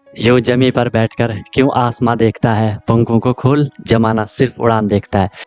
यूं जमी पर बैठकर क्यों आसमां देखता है, पंखों को खोल जमाना सिर्फ उड़ान देखता है।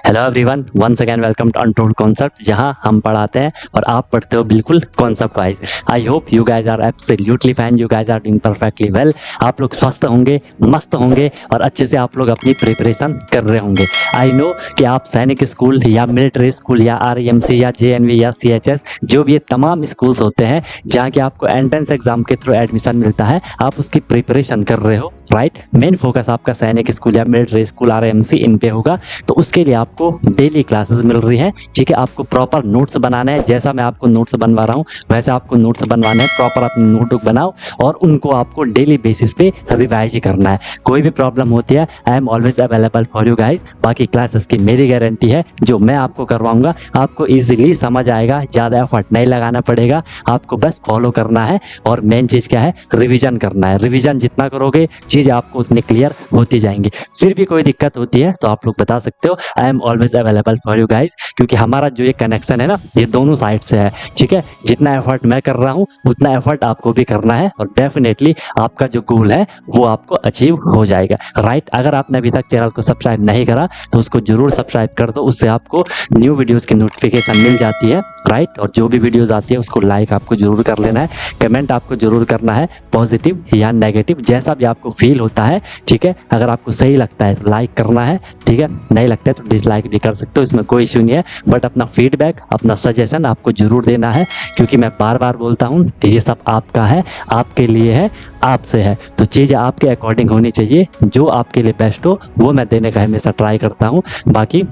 Hello everyone, once again welcome to untold concept, जहां हम पढ़ाते हैं और आप पढ़ते हो बिल्कुल concept wise. I hope you guys are absolutely fine, you guys are doing perfectly well. आप लोग स्वस्थ होंगे, मस्त होंगे और अच्छे से आप लोग अपनी प्रिपरेशन कर रहे होंगे। आई नो कि आप सैनिक स्कूल या मिलिट्री स्कूल या REMC या JNV या CHS, जो भी ये तमाम स्कूल्स होते हैं जहाँ के आपको एंट्रेंस एग्जाम के थ्रू एडमिशन मिलता है, आप उसकी प्रिपरेशन कर रहे हो, राइट। मेन फोकस आपका सैनिक स्कूल या मिलिट्री स्कूल RMC इन पे होगा। तो उसके लिए आपको डेली क्लासेस मिल रही हैं, ठीक है। आपको प्रॉपर नोट्स बनाना है, जैसा मैं आपको नोट्स बनवा रहा हूँ वैसे आपको नोट्स बनवाने हैं। प्रॉपर अपनी नोटबुक बनाओ और उनको आपको डेली बेसिस पे रिवाइज ही करना है। कोई भी प्रॉब्लम होती है, I am always available for you guys. बाकी क्लासेस की मेरी गारंटी है, जो मैं आपको करवाऊंगा आपको ईजिली समझ आएगा, ज़्यादा एफर्ट नहीं लगाना पड़ेगा, आपको बस फॉलो करना है। और मेन चीज़ क्या है, रिविजन करना है। रिविजन जितना करोगे चीज़ें आपको उतनी क्लियर होती जाएंगी। फिर भी कोई दिक्कत होती है तो आप लोग बता सकते हो, I am always available for you guys. क्योंकि हमारा जो ये कनेक्शन है ना, ये दोनों साइड से है, ठीक है। जितना एफर्ट मैं कर रहा हूँ उतना एफर्ट आपको भी करना है और डेफिनेटली आपका जो गोल है वो आपको अचीव हो जाएगा, राइट। अगर आपने अभी तक चैनल को सब्सक्राइब नहीं करा तो उसको जरूर सब्सक्राइब कर दो, उससे आपको न्यू वीडियोस की नोटिफिकेशन मिल जाती है, राइट। और जो भी वीडियोस आती है उसको लाइक आपको जरूर कर लेना है, कमेंट आपको जरूर करना है, पॉजिटिव या नेगेटिव जैसा भी आपको फील होता है, ठीक है। अगर आपको सही लगता है तो लाइक करना है, ठीक है। नहीं लगता है तो डिसलाइक भी कर सकते हो, इसमें कोई इश्यू नहीं है। बट अपना फीडबैक, अपना सजेशन आपको जरूर देना है, क्योंकि मैं बार बार बोलता हूँ ये सब आपका है, आपके लिए है, आपसे है। तो चीज़ें आपके अकॉर्डिंग होनी चाहिए, जो आपके लिए बेस्ट हो वो मैं देने का हमेशा ट्राई करता हूँ। बाकी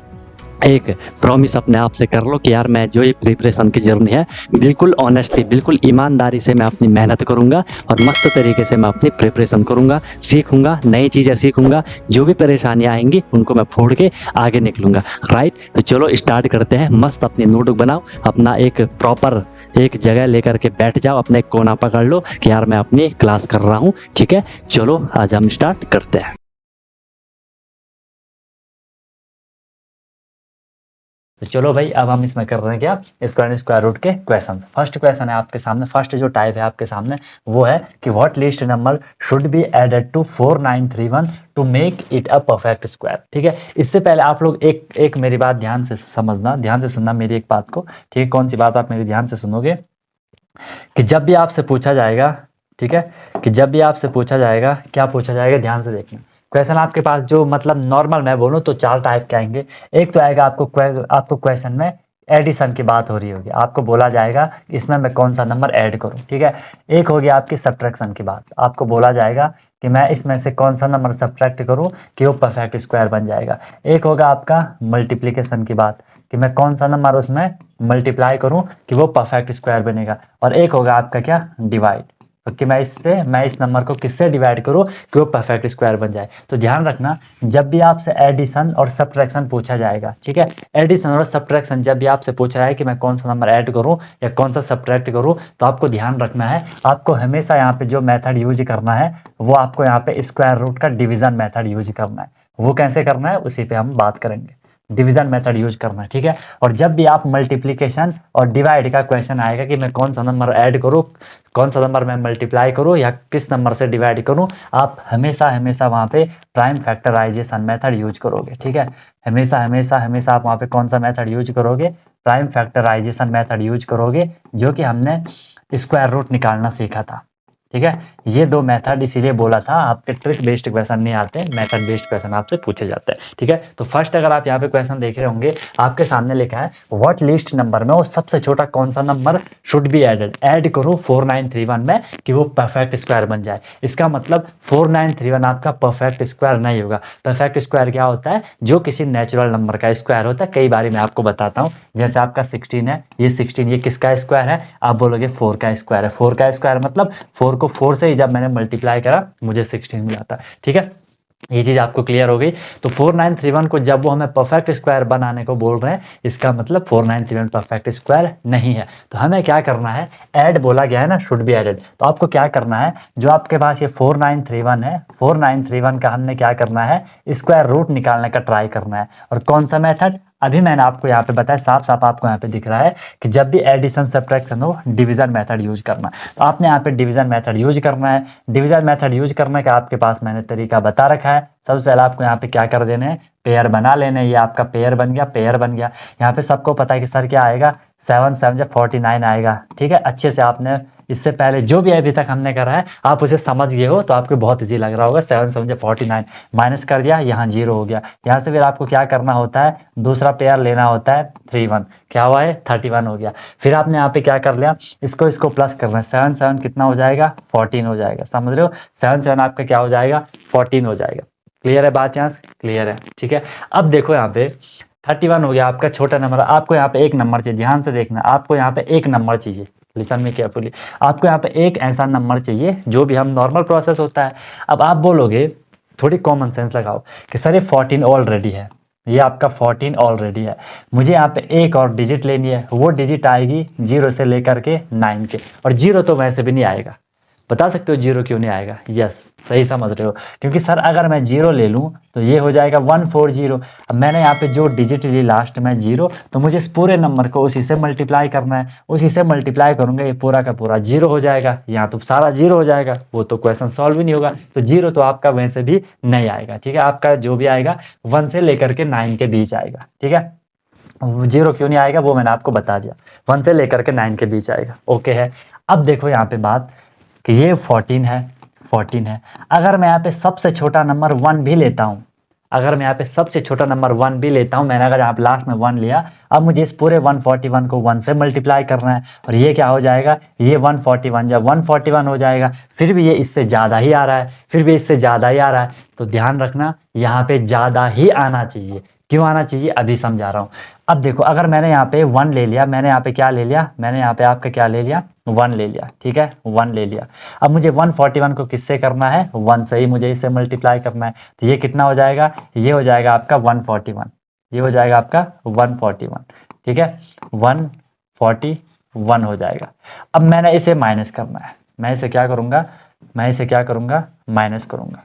एक प्रॉमिस अपने आप से कर लो कि यार मैं जो ये प्रिपरेशन की जर्नी है बिल्कुल ऑनेस्टली, बिल्कुल ईमानदारी से मैं अपनी मेहनत करूंगा और मस्त तरीके से मैं अपनी प्रिपरेशन करूंगा, सीखूंगा, नई चीज़ें सीखूंगा। जो भी परेशानियां आएंगी उनको मैं फोड़ के आगे निकलूंगा, राइट। तो चलो स्टार्ट करते हैं। मस्त अपनी नोटबुक बनाओ, अपना एक प्रॉपर एक जगह लेकर के बैठ जाओ, अपने एक कोना पकड़ लो कि यार मैं अपनी क्लास कर रहा हूँ, ठीक है। चलो आज हम स्टार्ट करते हैं। तो चलो भाई, अब हम इसमें कर रहे हैं क्या, स्क्वायर एंड स्क्वायर रूट के क्वेश्चन। फर्स्ट क्वेश्चन है आपके सामने, फर्स्ट जो टाइप है आपके सामने वो है कि what least number should be added to 4931 to make it a perfect square. ठीक है, इससे पहले आप लोग एक एक मेरी बात ध्यान से समझना, ध्यान से सुनना मेरी एक बात को, ठीक है। कौन सी बात आप मेरी ध्यान से सुनोगे, कि जब भी आपसे पूछा जाएगा, ठीक है, कि जब भी आपसे पूछा जाएगा, क्या पूछा जाएगा, ध्यान से देखना। क्वेश्चन आपके पास जो मतलब नॉर्मल मैं बोलूँ तो चार टाइप के आएंगे। एक तो आएगा आपको क्वेश्चन में एडिशन की बात हो रही होगी, आपको बोला जाएगा इसमें मैं कौन सा नंबर ऐड करूं, ठीक है। एक हो गया आपकी सब्ट्रैक्शन की बात, आपको बोला जाएगा कि मैं इसमें से कौन सा नंबर सब्ट्रैक्ट करूं कि वो परफेक्ट स्क्वायर बन जाएगा। एक होगा आपका मल्टीप्लिकेशन की बात, कि मैं कौन सा नंबर उसमें मल्टीप्लाई करूं कि वो परफेक्ट स्क्वायर बनेगा। और एक होगा आपका क्या, डिवाइड, कि मैं इस नंबर को किससे डिवाइड करूं कि वो परफेक्ट स्क्वायर बन जाए। तो ध्यान रखना, जब भी आपसे एडिशन और सब्ट्रैक्शन पूछा जाएगा, ठीक है, एडिशन और सब्ट्रैक्शन जब भी आपसे पूछा जाए कि मैं कौन सा नंबर ऐड करूं या कौन सा सब्ट्रैक्ट करूं, तो आपको ध्यान रखना है, आपको हमेशा यहाँ पे जो मेथड यूज करना है वो आपको यहाँ पे स्क्वायर रूट का डिवीजन मेथड यूज करना है। वो कैसे करना है उसी पे हम बात करेंगे, डिवीजन मेथड यूज करना है, ठीक है। और जब भी आप मल्टीप्लिकेशन और डिवाइड का क्वेश्चन आएगा कि मैं कौन सा नंबर ऐड करूं, कौन सा नंबर मैं मल्टीप्लाई करूं या किस नंबर से डिवाइड करूं, आप हमेशा हमेशा वहां पे प्राइम फैक्टराइजेशन मेथड यूज करोगे, ठीक है। हमेशा हमेशा हमेशा आप वहां पे कौन सा मेथड यूज करोगे, प्राइम फैक्टराइजेशन मेथड यूज करोगे, जो कि हमने स्क्वायर रूट निकालना सीखा था, ठीक है। ये दो मेथड इसीलिए बोला था, आपके ट्रिक बेस्ड क्वेश्चन नहीं आते, मेथड बेस्ड क्वेश्चन आपसे पूछे जाते हैं, ठीक है। तो फर्स्ट अगर आप यहाँ पे क्वेश्चन देख रहे होंगे, आपके सामने लिखा है व्हाट लिस्ट नंबर में वो सबसे छोटा कौन सा number should be added, add करो 4931 में कि वो परफेक्ट स्क्वायर बन जाए। इसका मतलब 4931 आपका परफेक्ट स्क्वायर नहीं होगा। परफेक्ट स्क्वायर क्या होता है, जो किसी नेचुरल नंबर का स्क्वायर होता है। कई बार मैं आपको बताता हूँ, जैसे आपका 16 है, ये 16 ये किसका स्क्वायर है, आप बोलोगे 4 का स्क्वायर है। 4 का स्क्वायर मतलब 4 को 4 से ही जब मैंने मल्टीप्लाई करा मुझे 16 मिला था, ठीक है। ये चीज आपको क्लियर हो गई। तो 4931 को जब वो हमें परफेक्ट स्क्वायर बनाने को बोल रहे हैं, इसका मतलब 4931 परफेक्ट स्क्वायर नहीं है। तो हमें क्या करना है, ऐड बोला गया है ना, शुड बी एडेड, तो आपको क्या करना है, जो आपके पास ये 4931 है, 4931 का हमने क्या करना है, स्क्वायर रूट निकालने का ट्राई करना है। और कौन सा मेथड, अभी मैंने आपको यहाँ पे बताया, साफ साफ आपको यहाँ पे दिख रहा है कि जब भी एडिशन सब्ट्रैक्शन हो डिवीजन मेथड यूज करना। तो आपने यहाँ पे डिवीजन मेथड यूज करना है। डिवीजन मेथड यूज करने का आपके पास मैंने तरीका बता रखा है। सबसे पहले आपको यहाँ पे क्या कर देने हैं, पेयर बना लेने हैं। ये आपका पेयर बन गया, पेयर बन गया। यहाँ पे सबको पता है कि सर क्या आएगा, 7 7 49 आएगा। ठीक है, अच्छे से आपने इससे पहले जो भी अभी तक हमने करा है आप उसे समझ गए हो, तो आपको बहुत इजी लग रहा होगा। 7 7 49 माइनस कर दिया, यहाँ 0 हो गया। यहाँ से फिर आपको क्या करना होता है, दूसरा पेयर लेना होता है 3 1, क्या हुआ है 31 हो गया। फिर आपने यहाँ पे क्या कर लिया, इसको प्लस करना है। 7 7 कितना हो जाएगा, 14 हो जाएगा। समझ रहे हो, 7 7 आपका क्या हो जाएगा, 14 हो जाएगा। क्लियर है बात, यहाँ क्लियर है। ठीक है, अब देखो यहाँ पे 31 हो गया आपका छोटा नंबर। आपको यहाँ पे एक नंबर चाहिए, ध्यान से देखना, आपको यहाँ पे एक नंबर चाहिए। लिसन में केयरफुली, आपको यहाँ पे एक ऐसा नंबर चाहिए जो भी हम नॉर्मल प्रोसेस होता है। अब आप बोलोगे, थोड़ी कॉमन सेंस लगाओ कि सर ये 14 ऑलरेडी है, ये आपका 14 ऑलरेडी है, मुझे यहाँ पे एक और डिजिट लेनी है। वो डिजिट आएगी 0 से लेकर के 9 के, और 0 तो वैसे भी नहीं आएगा। बता सकते हो 0 क्यों नहीं आएगा? यस, सही समझ रहे हो, क्योंकि सर अगर मैं 0 ले लूँ तो ये हो जाएगा 140। अब मैंने यहाँ पे जो डिजिट ली लास्ट में 0, तो मुझे इस पूरे नंबर को उसी से मल्टीप्लाई करना है। उसी से मल्टीप्लाई करूंगा, ये पूरा का पूरा 0 हो जाएगा, यहाँ तो सारा 0 हो जाएगा, वो तो क्वेश्चन सॉल्व ही नहीं होगा। तो 0 तो आपका वैसे भी नहीं आएगा। ठीक है, आपका जो भी आएगा 1 से लेकर के 9 के बीच आएगा। ठीक है, 0 क्यों नहीं आएगा वो मैंने आपको बता दिया, 1 से लेकर के 9 के बीच आएगा। ओके है। अब देखो यहाँ पे बात कि ये 14 है, 14 है। अगर मैं यहाँ पे सबसे छोटा नंबर 1 भी लेता हूँ, अगर मैं यहाँ पे सबसे छोटा नंबर 1 भी लेता हूँ, मैंने अगर यहाँ पे लास्ट में 1 लिया, अब मुझे इस पूरे 141 को 1 से मल्टीप्लाई करना है, और ये क्या हो जाएगा, ये 141 जब 141 हो जाएगा, फिर भी ये इससे ज़्यादा ही आ रहा है, फिर भी इससे ज़्यादा ही आ रहा है। तो ध्यान रखना, यहाँ पे ज़्यादा ही आना चाहिए। क्यों आना चाहिए, अभी समझा रहा हूँ। अब देखो, अगर मैंने यहाँ पे 1 ले लिया, मैंने यहाँ पे क्या ले लिया, मैंने यहाँ पे आपका क्या ले लिया, 1 ले लिया। ठीक है, 1 ले लिया। अब मुझे 141 को किससे करना है, 1 से ही मुझे इसे मल्टीप्लाई करना है। तो ये कितना हो जाएगा, ये हो जाएगा आपका 141, ये हो जाएगा आपका 141। ठीक है, 141 हो जाएगा। अब मैंने इसे माइनस करना है, मैं इसे क्या करूँगा, मैं इसे क्या करूँगा, माइनस करूँगा।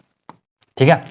ठीक है,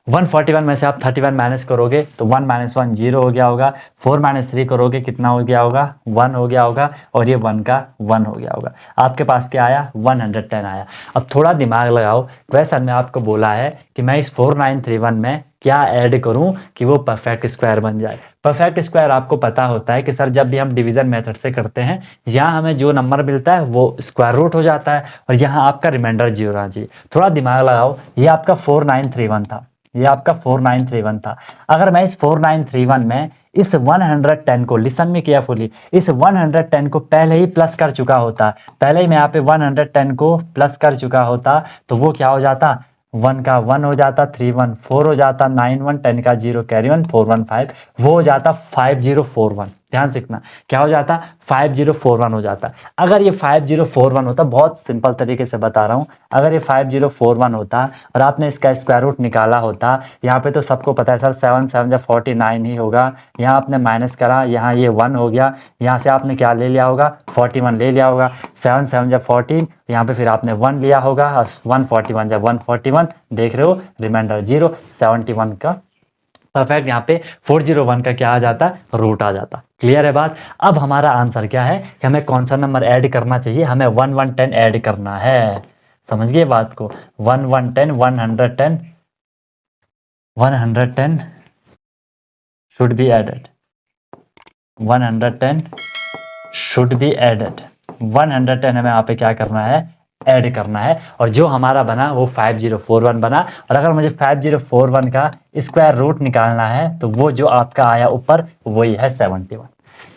141 में से आप 31 माइनस करोगे तो 1 - 1 0 हो गया होगा। 4 - 3 करोगे कितना हो गया होगा, 1 हो गया होगा, और ये 1 का 1 हो गया होगा। आपके पास क्या आया, 110 आया। अब थोड़ा दिमाग लगाओ, क्वेश्चन में आपको बोला है कि मैं इस 4931 में क्या ऐड करूं कि वो परफेक्ट स्क्वायर बन जाए। परफेक्ट स्क्वायर आपको पता होता है कि सर जब भी हम डिवीजन मेथड से करते हैं, यहाँ हमें जो नंबर मिलता है वो स्क्वायर रूट हो जाता है, और यहाँ आपका रिमाइंडर 0 आना चाहिए। थोड़ा दिमाग लगाओ, ये आपका 4931 था, ये आपका 4931 था। अगर मैं इस 4931 में इस 110 को, लिसन में केयरफुली, इस 110 को पहले ही प्लस कर चुका होता, पहले ही मैं यहाँ पे 110 को प्लस कर चुका होता, तो वो क्या हो जाता, 1 का 1 हो जाता, 3 1 4 हो जाता, 9 1 10 का 0 कैरी 1 4 1 5, वो हो जाता 5041। ध्यान सीखना, क्या हो जाता, 5041 हो जाता। अगर ये 5041 होता, बहुत सिंपल तरीके से बता रहा हूँ, अगर ये 5041 होता और आपने इसका स्क्वायर रूट निकाला होता, यहाँ पे तो सबको पता है सर 7 7 49 ही होगा। यहाँ आपने माइनस करा, यहाँ ये 1 हो गया, यहाँ से आपने क्या ले लिया होगा, 41 ले लिया होगा। 7 7 14, यहाँ पे फिर आपने 1 लिया होगा, और 141 141, देख रहे हो, रिमाइंडर 0, 71 का परफेक्ट यहाँ पे 401 का क्या आ जाता है, रूट आ जाता। क्लियर है बात। अब हमारा आंसर क्या है कि हमें कौन सा नंबर ऐड करना चाहिए, हमें 110 ऐड करना है। समझ गए बात को, 110 110 should be added, 110 should be added. 110 हमें यहाँ पे क्या करना है, ऐड करना है, और जो हमारा बना वो 5041 बना। और अगर मुझे 5041 का स्क्वायर रूट निकालना है तो वो जो आपका आया ऊपर वही है 71।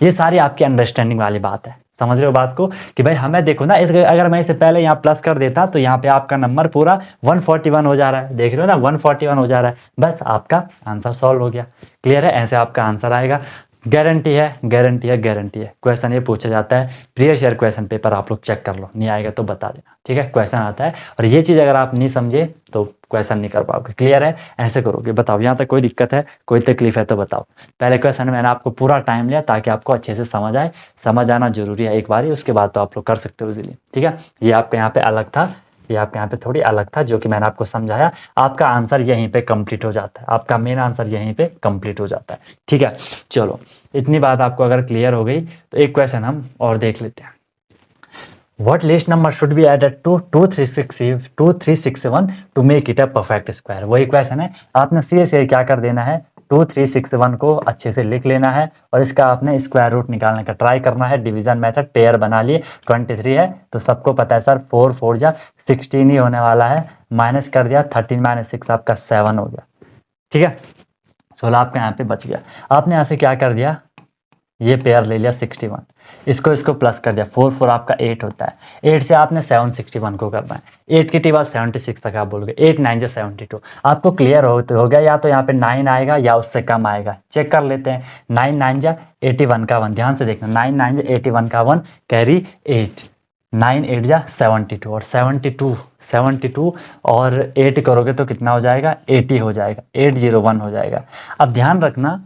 ये सारी आपकी अंडरस्टैंडिंग वाली बात है। समझ रहे हो बात को कि भाई हमें देखो ना, अगर मैं इसे पहले यहाँ प्लस कर देता तो यहाँ पे आपका नंबर पूरा 141 हो जा रहा है, देख रहे हो ना, 141 हो जा रहा है, बस आपका आंसर सॉल्व हो गया। क्लियर है, ऐसे आपका आंसर आएगा। गारंटी है, गारंटी है, गारंटी है। क्वेश्चन ये पूछा जाता है, प्रीवियस ईयर क्वेश्चन पेपर आप लोग चेक कर लो, नहीं आएगा तो बता देना। ठीक है, क्वेश्चन आता है, और ये चीज़ अगर आप नहीं समझे तो क्वेश्चन नहीं कर पाओगे। क्लियर है, ऐसे करोगे। बताओ यहाँ तक कोई दिक्कत है, कोई तकलीफ है तो बताओ। पहले क्वेश्चन मैंने आपको पूरा टाइम लिया ताकि आपको अच्छे से समझ आए, समझ आना जरूरी है एक बार ही, उसके बाद तो आप लोग कर सकते हो इजीली। ठीक है, ये आपका यहाँ पे अलग था, ये आपके यहाँ पे थोड़ी अलग था, जो कि मैंने आपको समझाया। आपका आंसर यहीं पे कंप्लीट हो जाता है, आपका मेन आंसर यहीं पे कंप्लीट हो जाता है। ठीक है, चलो इतनी बात आपको अगर क्लियर हो गई तो एक क्वेश्चन हम और देख लेते हैं। What least number should be added to 2361 to make it a perfect square? वही क्वेश्चन है, आपने सीधे क्या कर देना है, 2361 को अच्छे से लिख लेना है और इसका आपने स्क्वायर रूट निकालने का ट्राई करना है। डिवीजन मेथड, पेयर बना लिए, 23 है तो सबको पता है सर 4 4 जा 16 ही होने वाला है, माइनस कर दिया, 13 माइनस 6 आपका 7 हो गया। ठीक है, 16 आपका यहाँ पे बच गया। आपने यहाँ से क्या कर दिया, ये पेयर ले लिया 61, इसको प्लस कर दिया, 4 4 आपका 8 होता है। 8 से आपने 761 को करना है, 8 के बाद 76 तक आप बोलोगे, 8 9 जा 72। आपको क्लियर हो गया, या तो यहाँ पे 9 आएगा या उससे कम आएगा, चेक कर लेते हैं। 9 9 जा 81 का 1, ध्यान से देखना, 9 9 जा 81 का 1 कैरी 8, 9 8 जा 72 और 72 और 8 करोगे तो कितना हो जाएगा, 80 हो जाएगा, 801 हो जाएगा। अब ध्यान रखना,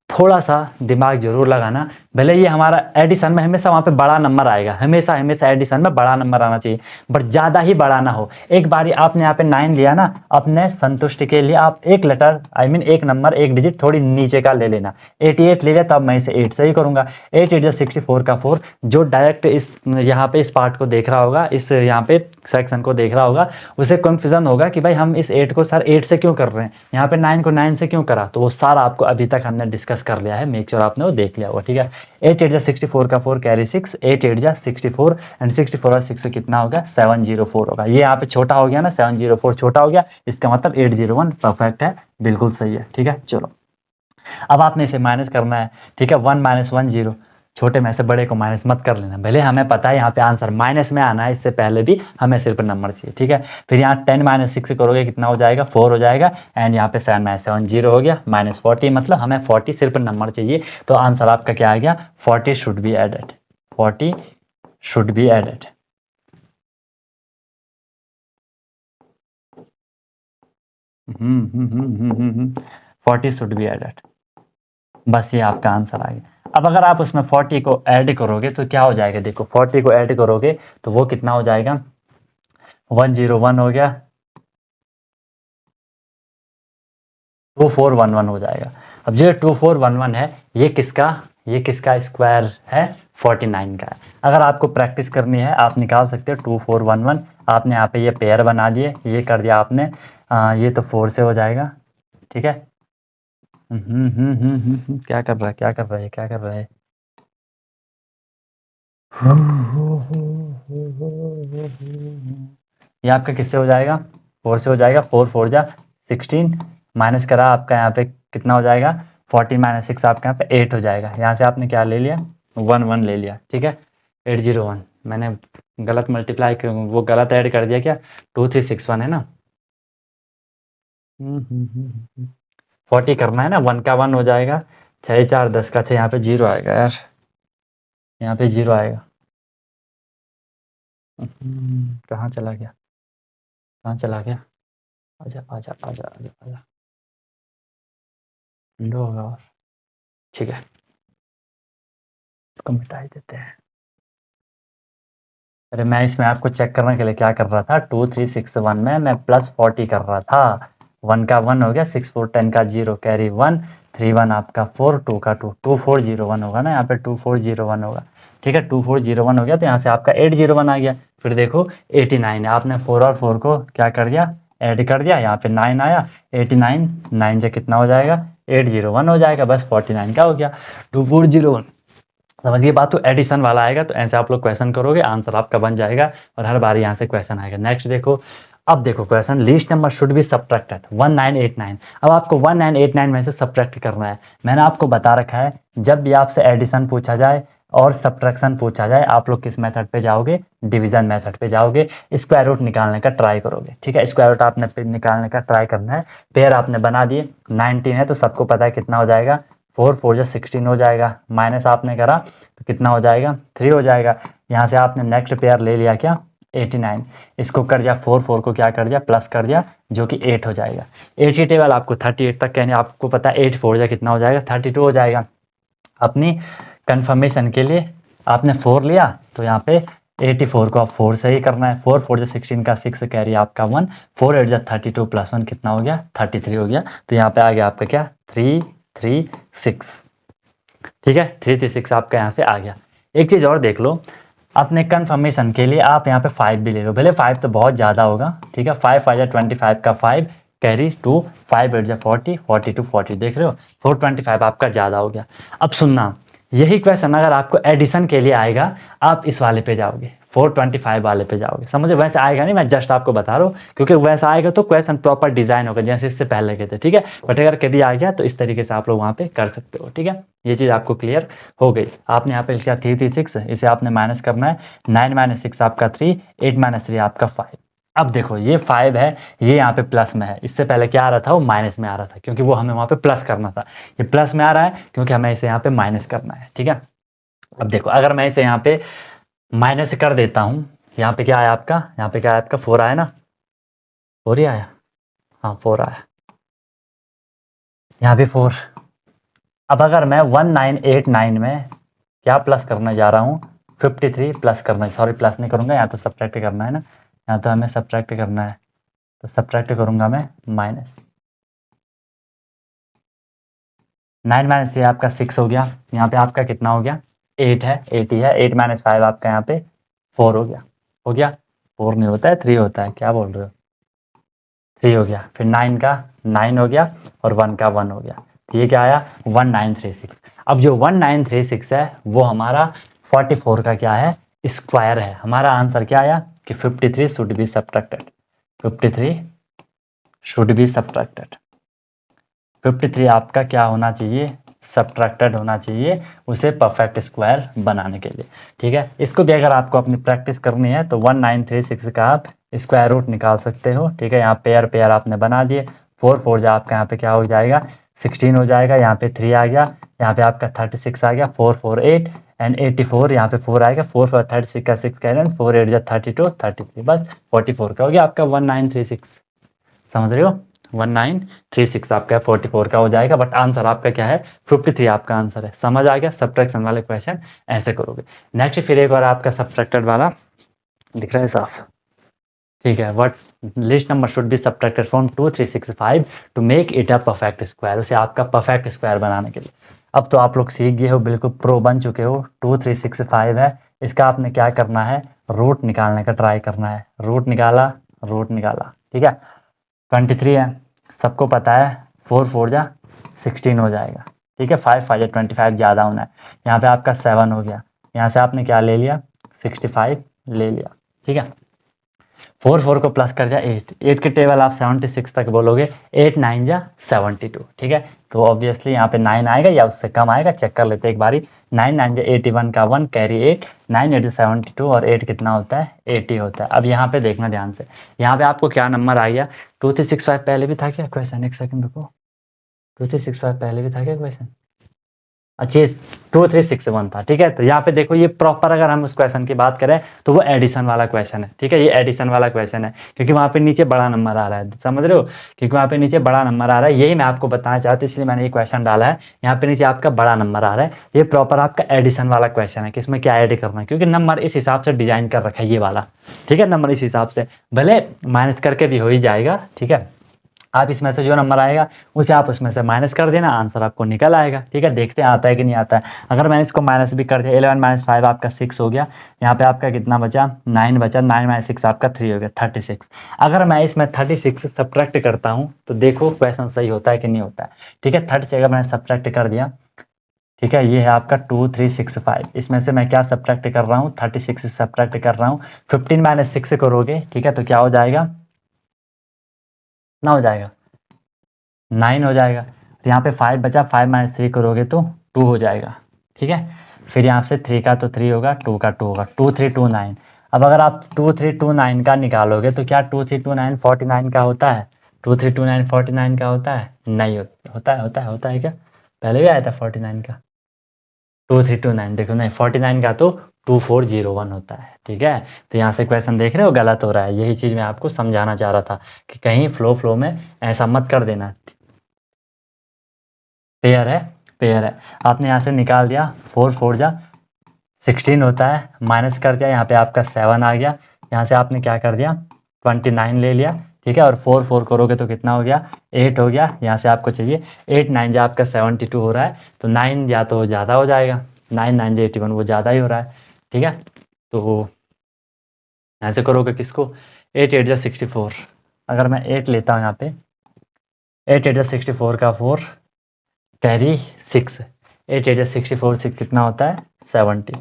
थोड़ा सा दिमाग जरूर लगाना, भले ये हमारा एडिशन में हमेशा वहाँ पे बड़ा नंबर आएगा, हमेशा एडिशन में बड़ा नंबर आना चाहिए, बट ज़्यादा ही बड़ा ना हो। एक बारी आपने यहाँ पे 9 लिया ना, अपने संतुष्टि के लिए आप एक लेटर एक नंबर एक डिजिट थोड़ी नीचे का ले लेना। 88 ले लिया तब मैं इसे 8 से ही करूँगा, 8 8 64 का 4। जो डायरेक्ट इस यहाँ पे इस पार्ट को देख रहा होगा, इस यहाँ पे सेक्शन को देख रहा होगा, उसे कन्फ्यूजन होगा कि भाई हम इस 8 को सर 8 से क्यों कर रहे हैं, यहाँ पे 9 को 9 से क्यों करा, तो वो सारा आपको अभी तक हमने डिस्कस कर लिया है, मेक श्योर आपने वो देख लिया होगा। ठीक है, 8 8 जा 64 का 4 कैरी 6, 8 8 जा 64 एंड 64 और 6 से कितना होगा, 704 होगा। ये यहाँ पे छोटा हो गया ना, 704 छोटा हो गया, इसका मतलब 801 परफेक्ट है, बिल्कुल सही है। ठीक है, चलो अब आपने इसे माइनस करना है। ठीक है, 1 - 1 0, छोटे में से बड़े को माइनस मत कर लेना, भले हमें पता है यहाँ पे आंसर माइनस में आना है, इससे पहले भी हमें सिर्फ नंबर चाहिए। ठीक है, फिर यहाँ 10 - 6 करोगे कितना हो जाएगा, 4 हो जाएगा एंड यहाँ पे 7 - 7 0 हो गया, -40, मतलब हमें 40 सिर्फ नंबर चाहिए, तो आंसर आपका क्या आ गया, 40 should be added, 40 should be added. Hmm hmm hmm hmm hmm 40 should be added, बस ये आपका आंसर आ गया। अब अगर आप उसमें 40 को ऐड करोगे तो क्या हो जाएगा, देखो 40 को ऐड करोगे तो वो कितना हो जाएगा, 101 हो गया, 2411 हो जाएगा। अब जो 2411 है ये किसका स्क्वायर है, 49 का है। अगर आपको प्रैक्टिस करनी है आप निकाल सकते हो 2411। आपने यहाँ पे ये पेयर बना दिए, ये कर दिया आपने, ये तो 4 से हो जाएगा। ठीक है, क्या कर रहा है, क्या कर रहा है, क्या कर रहा है, ये आपका किससे हो जाएगा, 4 से हो जाएगा, 4 4 जा 16, माइनस करा आपका यहाँ पे कितना हो जाएगा, 14 - 6 आपके यहाँ पे 8 हो जाएगा। यहाँ से आपने क्या ले लिया, 1 1 ले लिया। ठीक है, 801 मैंने गलत मल्टीप्लाई वो गलत ऐड कर दिया क्या, 2361 है ना, 40 करना है ना, 1 का 1 हो जाएगा, 6 4 10 का 6, यहाँ पे 0 आएगा यार, यहाँ पे 0 आएगा। कहाँ चला गया, कहाँ चला गया, आजा आजा आजा आजा आजा, विंडो होगा और ठीक है, इसको मिटा ही देते हैं। अरे मैं इसमें आपको चेक करने के लिए क्या कर रहा था, 2361 में मैं +40 कर रहा था, 1 का 1 हो गया, 6 4 10 का 0 कैरी 1, 3 1 आपका 4, 2 का 2, 2401 होगा ना, यहाँ पे 2401 होगा। ठीक है, 2401 हो गया तो यहाँ से आपका 801 आ गया। फिर देखो 89 है, आपने 4 और 4 को क्या कर दिया, ऐड कर दिया, यहाँ पे 9 आया, 89 9 से कितना हो जाएगा, 801 हो जाएगा, बस 49 का हो गया 2401। समझिए बात, तो एडिशन वाला आएगा तो ऐसे आप लोग क्वेश्चन करोगे, आंसर आपका बन जाएगा और हर बार यहाँ से क्वेश्चन आएगा। नेक्स्ट देखो, अब देखो question, least number should be subtracted 1989। अब आपको 1989 में से सब्ट्रैक्ट करना है। मैंने आपको बता रखा है जब भी आपसे एडिशन पूछा जाए और सब्ट्रैक्शन पूछा जाए, आप लोग किस मेथड पे जाओगे, डिवीजन मेथड पे जाओगे, स्क्वायर रूट निकालने का ट्राई करोगे। ठीक है, स्क्वायर रूट आपने निकालने का ट्राई करना है। पेयर आपने बना दिए, 19 है तो सबको पता है कितना हो जाएगा, 4 4 जा 16 हो जाएगा, माइनस आपने करा तो कितना हो जाएगा, 3 हो जाएगा। यहाँ से आपने नेक्स्ट पेयर ले लिया क्या, 89, इसको कर दिया 4 4 को क्या कर दिया, प्लस कर दिया, जो कि 8 हो जाएगा। 8 की टेबल आपको 38 तक कहने, आपको पता है 8 4 जा कितना हो जाएगा, 32 हो जाएगा। अपनी कंफर्मेशन के लिए आपने 4 लिया तो यहाँ पे 84 को आप 4 से ही करना है, 4 4 16 का 6 कैरी आपका 1, 4 8 32 प्लस 1 कितना हो गया 33 हो गया। तो यहाँ पे आ गया आपका क्या 336, ठीक है 336 आपका यहाँ से आ गया। एक चीज़ और देख लो, अपने कन्फर्मेशन के लिए आप यहाँ पे 5 भी ले लो, भले 5 तो बहुत ज़्यादा होगा, ठीक है 5 5 25 का 5 कैरी 2, 5 8 40 42 40, देख रहे हो 425 आपका ज़्यादा हो गया। अब सुनना, यही क्वेश्चन अगर आपको एडिशन के लिए आएगा, आप इस वाले पे जाओगे 425 वाले पे जाओगे, समझे, वैसे आएगा नहीं, मैं जस्ट आपको बता रहा हूँ, क्योंकि वैसा आएगा तो क्वेश्चन प्रॉपर डिजाइन होगा जैसे इससे पहले के थे, ठीक है। बट अगर कभी आ गया तो इस तरीके से आप लोग वहाँ पे कर सकते हो, ठीक है। ये चीज़ आपको क्लियर हो गई। आपने यहाँ पे लिखा 336, इसे आपने माइनस करना है, 9 - 6 आपका 3, 8 - 3 आपका 5। अब देखो ये 5 है, ये यहाँ पे प्लस में है, इससे पहले क्या आ रहा था, वो माइनस में आ रहा था, क्योंकि वो हमें वहाँ पे प्लस करना था। ये प्लस में आ रहा है क्योंकि हमें इसे यहाँ पे माइनस करना है, ठीक है। अब देखो अगर मैं इसे यहाँ पे माइनस कर देता हूँ, यहाँ पे क्या आया आपका, यहाँ पे क्या आया आपका 4 आया ना, 4 ही आया, हाँ 4 आया, यहाँ पे 4। अब अगर मैं 1989 में क्या प्लस करने जा रहा हूँ, 53 प्लस करना है, सॉरी प्लस नहीं करूँगा, यहाँ तो सब्ट्रैक्ट करना है ना, यहाँ तो हमें सब्ट्रैक्ट करना है, तो सब्ट्रैक्ट करूँगा मैं माइनस 9 - 3 आपका 6 हो गया, यहाँ पे आपका कितना हो गया 8 है, 8 ही है, 8 - 5 आपका यहाँ पे 4 हो गया, हो गया 4 नहीं होता है 3 होता है, क्या बोल रहे हो, 3 हो गया, फिर 9 का 9 हो गया और 1 का 1 हो गया, तो ये क्या आया 1936। अब जो 1936 है वो हमारा 44 का क्या है स्क्वायर है। हमारा आंसर क्या आया कि 53 should be subtracted, 53 should be subtracted, 53 आपका क्या होना चाहिए सब्ट्रैक्टेड होना चाहिए उसे परफेक्ट स्क्वायर बनाने के लिए, ठीक है। इसको भी अगर आपको अपनी प्रैक्टिस करनी है तो 1936 का आप स्क्वायर रूट निकाल सकते हो, ठीक है। यहाँ पेयर पेयर आपने बना दिए, 4 4 जा आपका यहाँ पे क्या हो जाएगा 16 हो जाएगा, यहाँ पे 3 आ गया, यहाँ पे आपका 36 आ गया, 4 4 8 एंड 84, यहाँ पे 4 आएगा, 4 4 36 का 6 कह रहे हैं, 4 8 जा 32 33, बस 44 का हो गया आपका 1936, समझ रहे हो 1936 आपका 44 का हो जाएगा। बट आंसर आपका क्या है 53 आपका आंसर है, समझ आ गया। सब्ट्रैक्शन वाले क्वेश्चन ऐसे करोगे। नेक्स्ट फिर एक और आपका सब्ट्रैक्टेड वाला दिख रहा है साफ, ठीक है। What least number should be subtracted from 2365 to make it a perfect square, उसे आपका परफेक्ट स्क्वायर बनाने के लिए। अब तो आप लोग सीख गए हो, बिल्कुल प्रो बन चुके हो। 2365 है, इसका आपने क्या करना है रूट निकालने का ट्राई करना है, रूट निकाला, रूट निकाला, ठीक है। 23 है, सबको पता है 4 4 जा 16 हो जाएगा, ठीक है। 5 5 जा 25 ज़्यादा होना है, यहाँ पे आपका 7 हो गया, यहाँ से आपने क्या ले लिया 65 ले लिया, ठीक है। 4 4 को प्लस कर दिया 8, 8 के टेबल आप 76 तक बोलोगे, 8 9 जा 72, ठीक है। तो ऑब्वियसली यहाँ पे 9 आएगा या उससे कम आएगा, चेक कर लेते हैं एक बारी। 9 9 जा 81 का 1 कैरी 8, 9 8 72 और 8 कितना होता है 80 होता है। अब यहाँ पे देखना ध्यान से, यहाँ पे आपको क्या नंबर आ गया 2365 पहले भी था क्या क्वेश्चन, एक सेकंड रुको, 2365 पहले भी था क्या क्वेश्चन, अच्छा 2361 था, ठीक है। तो यहाँ पे देखो ये प्रॉपर अगर हम उस क्वेश्चन की बात करें तो वो एडिशन वाला क्वेश्चन है, ठीक है। ये एडिशन वाला क्वेश्चन है क्योंकि वहाँ पे नीचे बड़ा नंबर आ रहा है, समझ रहे हो, क्योंकि वहाँ पे नीचे बड़ा नंबर आ रहा है, यही मैं आपको बताना चाहता हूँ, इसलिए मैंने ये क्वेश्चन डाला है। यहाँ पे नीचे आपका बड़ा नंबर आ रहा है, ये प्रॉपर आपका एडिशन वाला क्वेश्चन है कि इसमें क्या ऐड करना है, क्योंकि नंबर इस हिसाब से डिजाइन कर रखा है ये वाला, ठीक है। नंबर इस हिसाब से भले माइनस करके भी हो ही जाएगा, ठीक है। आप इसमें से जो नंबर आएगा उसे आप उसमें से माइनस कर देना, आंसर आपको निकल आएगा, ठीक है। देखते हैं आता है कि नहीं आता है। अगर मैंने इसको माइनस भी कर दिया, 11 - 5 आपका 6 हो गया, यहाँ पे आपका कितना बचा 9 बचा, 9 - 6 आपका 3 हो गया 36। अगर मैं इसमें 36 सब्ट्रैक्ट करता हूँ तो देखो क्वेश्चन सही होता है कि नहीं होता है, ठीक है। 30 से अगर मैंने सब्ट्रैक्ट कर दिया, ठीक है, ये है आपका 2365, इसमें से मैं क्या सब्ट्रैक्ट कर रहा हूँ 36 सब्ट्रैक्ट कर रहा हूँ, 15 - 6 करोगे, ठीक है, तो क्या हो जाएगा ना हो जाएगा 9 हो जाएगा। तो यहाँ पे 5 बचा, 5 - 3 करोगे तो 2 हो जाएगा, ठीक है। फिर यहाँ से 3 का तो 3 होगा, 2 का 2 होगा, 2329। अब अगर आप 2329 का निकालोगे तो क्या 2329 49 का होता है, 2329 49 का होता है, नहीं होता है क्या, पहले भी आया था 49 का 2329, देखो नहीं 49 का तो 2401 होता है, ठीक है। तो यहाँ से क्वेश्चन देख रहे हो गलत हो रहा है, यही चीज़ मैं आपको समझाना चाह रहा था कि कहीं फ्लो में ऐसा मत कर देना। पेयर है, पेयर है, आपने यहाँ से निकाल दिया 4 4 जा 16 होता है, माइनस कर दिया, यहाँ पे आपका 7 आ गया, यहाँ से आपने क्या कर दिया 29 ले लिया, ठीक है, और 4 4 करोगे तो कितना हो गया 8 हो गया, यहाँ से आपको चाहिए 8 9 जो आपका 72 हो रहा है, तो 9 या तो ज़्यादा हो जाएगा, 9 9 जो 81 वो ज़्यादा ही हो रहा है, ठीक है, तो ऐसे करोगे किसको 8 8 जा 64, अगर मैं 8 लेता हूँ यहाँ पे 8 8 जा 64 का 4 कैरी 6, 8 8 जा 64 6 कितना होता है 70,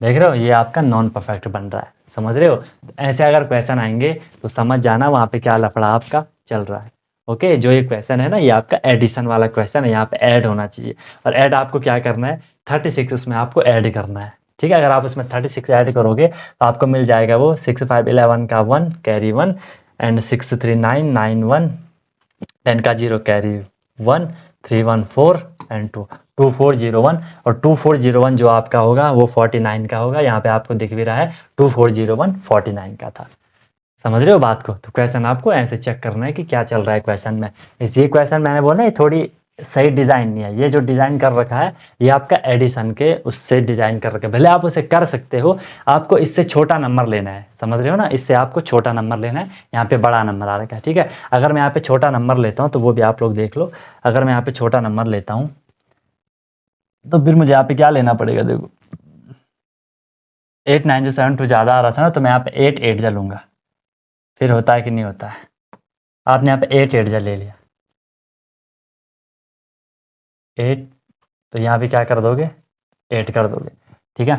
देख रहे हो ये आपका नॉन परफेक्ट बन रहा है, समझ रहे हो, ऐसे अगर क्वेश्चन आएंगे तो समझ जाना वहाँ पे क्या लफड़ा आपका चल रहा है। ओके, जो ये क्वेश्चन है ना ये आपका एडिशन वाला क्वेश्चन है, यहाँ पे ऐड होना चाहिए, और ऐड आपको क्या करना है 36 उसमें आपको ऐड करना है, ठीक है, अगर आप उसमें 36 ऐड करोगे तो आपको मिल जाएगा वो 6 5 11 का 1 कैरी 1 एंड 6 3 9 9 1 10 का 0 कैरी 1 3 1 4 एंड 2 2 4 0 1, और 2 4 0 1 जो आपका होगा वो 49 का होगा, यहाँ पे आपको दिख भी रहा है 2 4 0 1 49 का था, समझ रहे हो बात को, तो क्वेश्चन आपको ऐसे चेक करना है कि क्या चल रहा है क्वेश्चन में, इसलिए क्वेश्चन मैंने बोला ये थोड़ी सही डिज़ाइन नहीं है, ये जो डिज़ाइन कर रखा है ये आपका एडिशन के उससे डिज़ाइन कर रखा है, भले आप उसे कर सकते हो, आपको इससे छोटा नंबर लेना है, समझ रहे हो ना, इससे आपको छोटा नंबर लेना है, यहाँ पे बड़ा नंबर आ रखा है, ठीक है, अगर मैं यहाँ पे छोटा नंबर लेता हूँ तो वो भी आप लोग देख लो, अगर मैं यहाँ पे छोटा नंबर लेता हूँ तो फिर मुझे यहाँ पे क्या लेना पड़ेगा, देखो 8 9 7 2 ज़्यादा आ रहा था ना, तो मैं यहाँ पे 8 8 जा लूँगा, फिर होता है कि नहीं होता है, आपने यहाँ पे 8 8 जा ले लिया 8, तो यहाँ भी क्या कर दोगे 8 कर दोगे, ठीक है,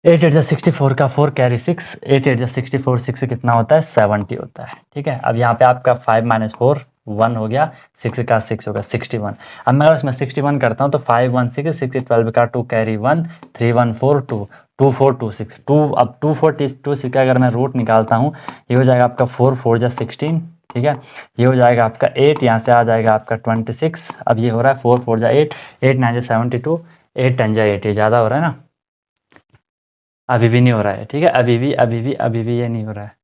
8 8 जा 64 का 4 कैरी 6, 8 8 जा 64 6 कितना होता है 70 होता है, ठीक है, अब यहाँ पे आपका 5 माइनस 4 1 हो गया, 6 का 6 होगा 61, अब मैं अगर उसमें 61 करता हूँ तो 5 1 6 6 12 का 2 कैरी 1 3 1 4 2 2 4 2 6 2, अब 2 4 2 6 का अगर मैं रूट निकालता हूँ ये हो जाएगा आपका 4 4 जा 16, ठीक है, ये हो जाएगा आपका 8, यहाँ से आ जाएगा आपका 26, अब ये हो रहा है 4 4 जा 8 8 9 जा 72 8 10 जा 8, ये ज़्यादा हो रहा है ना, अभी भी नहीं हो रहा है, ठीक है, अभी भी ये नहीं हो रहा है,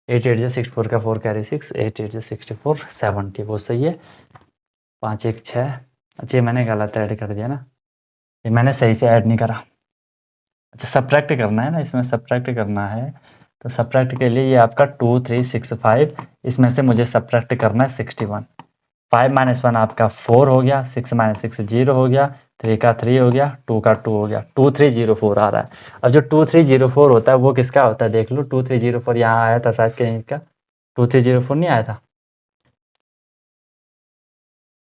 8 8 जा 64 का 4 कैरी 6 8 8 जा 64 70 वो सही है, 5 1 6, अच्छा ये मैंने गलत ऐड कर दिया ना, ये मैंने सही से ऐड नहीं करा, अच्छा सब्ट्रैक्ट करना है ना, इसमें सब्ट्रैक्ट करना है, तो सब्ट्रैक्ट के लिए ये आपका 2 3 6 5, इसमें से मुझे सब्ट्रैक्ट करना है 61, 5 माइनस 1 आपका 4 हो गया, 6 माइनस 6 0 हो गया, 3 का 3 हो गया, 2 का 2 हो गया, 2 3 0 4 आ रहा है, अब जो 2 3 0 4 होता है वो किसका होता है देख लो, 2 3 0 4 यहाँ आया था शायद कहीं का, 2 3 0 4 नहीं आया था,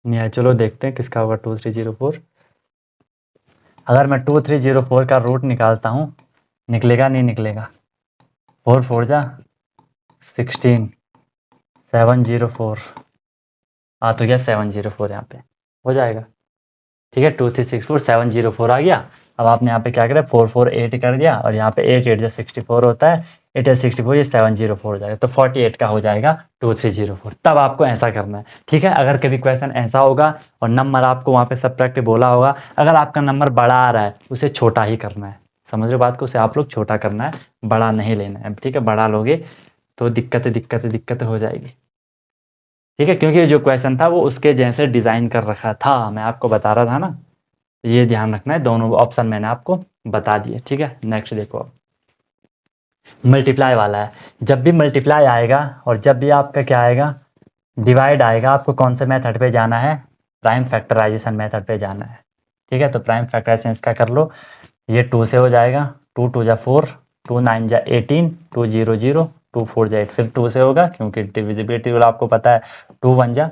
नहीं आया, चलो देखते हैं किसका होगा 2 3 0 4, अगर मैं 2 3 0 4 का रूट निकालता हूँ निकलेगा नहीं निकलेगा, 4 4 जा 16 7 0 4 आ तो गया 7 0 4, यहाँ पे हो जाएगा, ठीक है, 2 3 6 4 7 0 4 आ गया, अब आपने यहाँ पे क्या करा 4 4 8 कर दिया, और यहाँ पे 8 8 जा 64 होता है, 8 8 64 ये 7 0 4 हो जाएगा, तो 48 का हो जाएगा 2 3 0 4, तब आपको ऐसा करना है, ठीक है, अगर कभी क्वेश्चन ऐसा होगा और नंबर आपको वहाँ पे सब्ट्रैक्ट बोला होगा, अगर आपका नंबर बड़ा आ रहा है उसे छोटा ही करना है, समझ रहे हो बात को, उसे आप लोग छोटा करना है, बड़ा नहीं लेना है, ठीक है, बड़ा लोगे तो दिक्कत हो जाएगी, ठीक है, क्योंकि जो क्वेश्चन था वो उसके जैसे डिज़ाइन कर रखा था, मैं आपको बता रहा था ना, ये ध्यान रखना है, दोनों ऑप्शन मैंने आपको बता दिए, ठीक है, नेक्स्ट देखो अब मल्टीप्लाई वाला है, जब भी मल्टीप्लाई आएगा और जब भी आपका क्या आएगा डिवाइड आएगा, आपको कौन से मेथड पे जाना है, प्राइम फैक्टराइजेशन मेथड पे जाना है, ठीक है, तो प्राइम फैक्टराइजेशन इसका कर लो, ये 2 से हो जाएगा, 2 2 जा 4 2 9 जा 18 2 0 0 2 4 जा 8, फिर 2 से होगा क्योंकि डिविजिबिलिटी रूल आपको पता है, 2 1 जा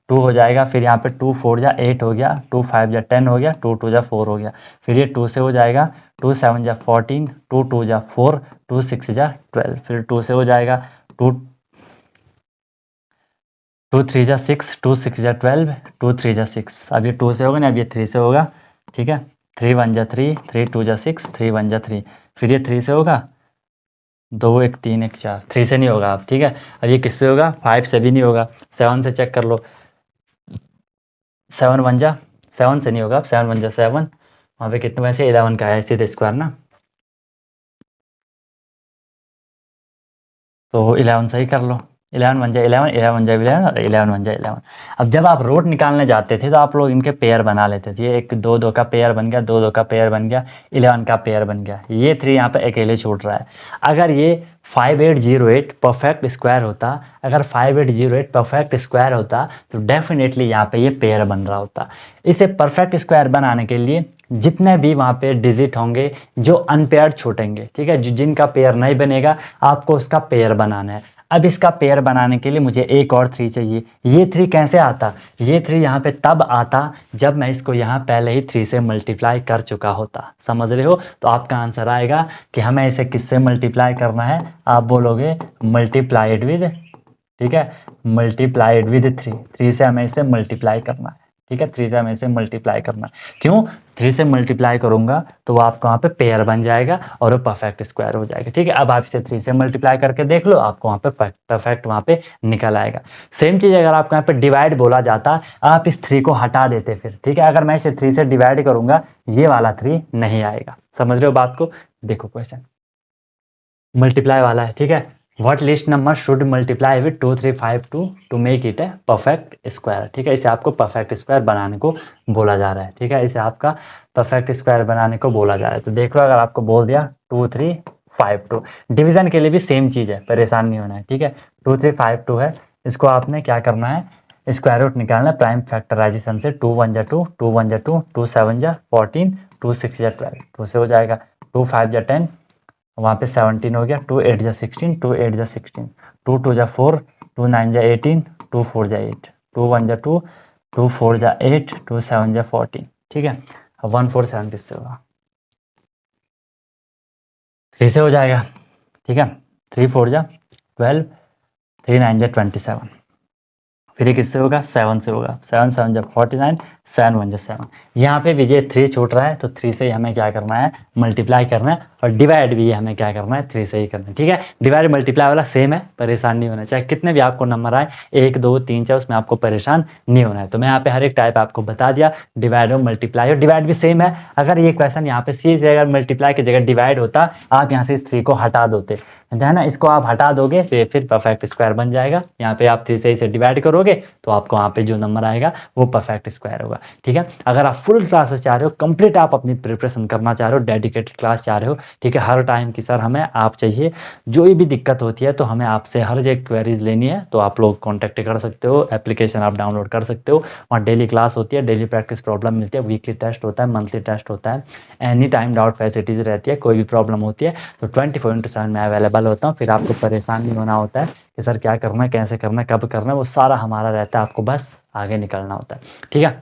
2 हो जाएगा, फिर यहाँ पे 2 4 जा 8 हो गया, 2 5 जा 10 हो गया, 2 2 जा 4 हो गया, फिर ये 2 से हो जाएगा, 2 7 जा 14 2 2 जा 4 2 6 जा 12, फिर 2 से हो जाएगा 2 2 3 जा 6 2 6 जा 12 2 3 जा 6, अब ये 2 से होगा ना, अब ये 3 से होगा, ठीक है, 3 1 जा 3 3 2 जा 6 3 1 जा 3, फिर ये 3 से होगा, 2 1 3 1 4, 3 से नहीं होगा अब, ठीक है, अब ये किससे होगा 5 से भी नहीं होगा, 7 से चेक कर लो, 7 1 जा 7 से नहीं होगा, 7 1 जा 7, वहाँ पे कितने वैसे 11 का है सीधे स्क्वायर ना, तो 11 सही कर लो, 11 वन जा 11, 11 वन जा 11 और 11 वन जा 11। अब जब आप रूट निकालने जाते थे तो आप लोग इनके पेयर बना लेते थे, ये एक 2 2 का पेयर बन गया, 2 2 का पेयर बन गया, 11 का पेयर बन गया, ये 3 यहाँ पे अकेले छूट रहा है। अगर ये 5808 परफेक्ट स्क्वायर होता, अगर 5808 परफेक्ट स्क्वायर होता तो डेफिनेटली यहाँ पे ये पेयर बन रहा होता। इसे परफेक्ट स्क्वायर बनाने के लिए जितने भी वहाँ पे डिजिट होंगे जो अनपेयर्ड छूटेंगे, ठीक है, जो जिनका पेयर नहीं बनेगा आपको उसका पेयर बनाना है। अब इसका पेयर बनाने के लिए मुझे एक और 3 चाहिए। ये 3 कैसे आता, ये 3 यहाँ पे तब आता जब मैं इसको यहाँ पहले ही 3 से मल्टीप्लाई कर चुका होता। समझ रहे हो? तो आपका आंसर आएगा कि हमें इसे किससे मल्टीप्लाई करना है, आप बोलोगे मल्टीप्लाइड विद, ठीक है, मल्टीप्लाइड विद 3 से हमें इसे मल्टीप्लाई करना है, ठीक है, 3 से हमें इसे मल्टीप्लाई करना है। क्यों? 3 से मल्टीप्लाई करूंगा तो वो आपको वहाँ पे पेयर बन जाएगा और वो परफेक्ट स्क्वायर हो जाएगा, ठीक है। अब आप इसे 3 से मल्टीप्लाई करके देख लो, आपको वहाँ पे परफेक्ट वहाँ पे निकल आएगा। सेम चीज़ अगर आपको यहाँ पे डिवाइड बोला जाता, आप इस 3 को हटा देते फिर, ठीक है। अगर मैं इसे 3 से डिवाइड करूंगा ये वाला 3 नहीं आएगा। समझ रहे हो बात को? देखो क्वेश्चन मल्टीप्लाई वाला है, ठीक है। What least number should multiply with 2352 to make it a perfect square, ठीक है। इसे आपको परफेक्ट स्क्वायर बनाने को बोला जा रहा है, ठीक है, इसे आपका परफेक्ट स्क्वायर बनाने को बोला जा रहा है। तो देख लो, अगर आपको बोल दिया 2352, डिवीजन के लिए भी सेम चीज़ है, परेशान नहीं होना है, ठीक है। 2352 है, इसको आपने क्या करना है, स्क्वायर रूट निकालना है प्राइम फैक्टराइजेशन से। 2 1 जा 2, 2 1 जा 2, 2 7 जा 14, 2 6 जा 12, 2 से हो जाएगा, 2 5 जा 10, वहाँ पे 17 हो गया, 2 8 जा 16, 2 8 जा 16, 2 2 जा 4, 2 9 जा 18, 2 4 जा 8, 2 1 जा 2, 2 4 जा 8, 2 7 जा 14, ठीक है। अब 1 4 7 किससे होगा, 3 से हो जाएगा, ठीक है। 3 4 जा 12, 3 9 जा 27, फिर ये किससे होगा, 7 से होगा, 7 7 जब 49, 7 1 जब 7। यहाँ पे भी ये 3 छूट रहा है तो 3 से हमें क्या करना है, मल्टीप्लाई करना है, और डिवाइड भी हमें क्या करना है, 3 से ही करना है, ठीक है। डिवाइड मल्टीप्लाई वाला सेम है, परेशान नहीं होना, चाहे कितने भी आपको नंबर आए 1 2 3 4, उसमें आपको परेशान नहीं होना है। तो मैं यहाँ पे हर एक टाइप आपको बता दिया, डिवाइड और मल्टीप्लाई, और डिवाइड भी सेम है। अगर ये क्वेश्चन यहाँ पे सी से अगर मल्टीप्लाई की जगह डिवाइड होता, आप यहाँ से इस 3 को हटा दोते, है ना, इसको आप हटा दोगे तो ये फिर परफेक्ट स्क्वायर बन जाएगा। यहाँ पे आप 3 से इसे डिवाइड करोगे तो आपको वहाँ पे जो नंबर आएगा वो परफेक्ट स्क्वायर होगा, ठीक है। अगर आप फुल क्लासेस चाह रहे हो, कंप्लीट आप अपनी प्रिपरेशन करना चाह रहे हो, डेडिकेटेड क्लास चाह रहे हो, ठीक है, हर टाइम की सर हमें आप चाहिए, जो भी दिक्कत होती है तो हमें आपसे हर जगह क्वेरीज लेनी है तो आप लोग कॉन्टैक्ट कर सकते हो, एप्लीकेशन आप डाउनलोड कर सकते हो, वहाँ डेली क्लास होती है, डेली प्रैक्टिस प्रॉब्लम मिलती है, वीकली टेस्ट होता है, मंथली टेस्ट होता है, एनी टाइम डाउट फैसिलिटीज़ रहती है, कोई भी प्रॉब्लम होती है तो 24/7 मैं अवेलेबल होता हूँ। फिर आपको परेशान नहीं होना होता है कि सर क्या करना है, कैसे करना है, कब करना है, वो सारा हमारा रहता है, आपको बस आगे निकलना होता है, ठीक है।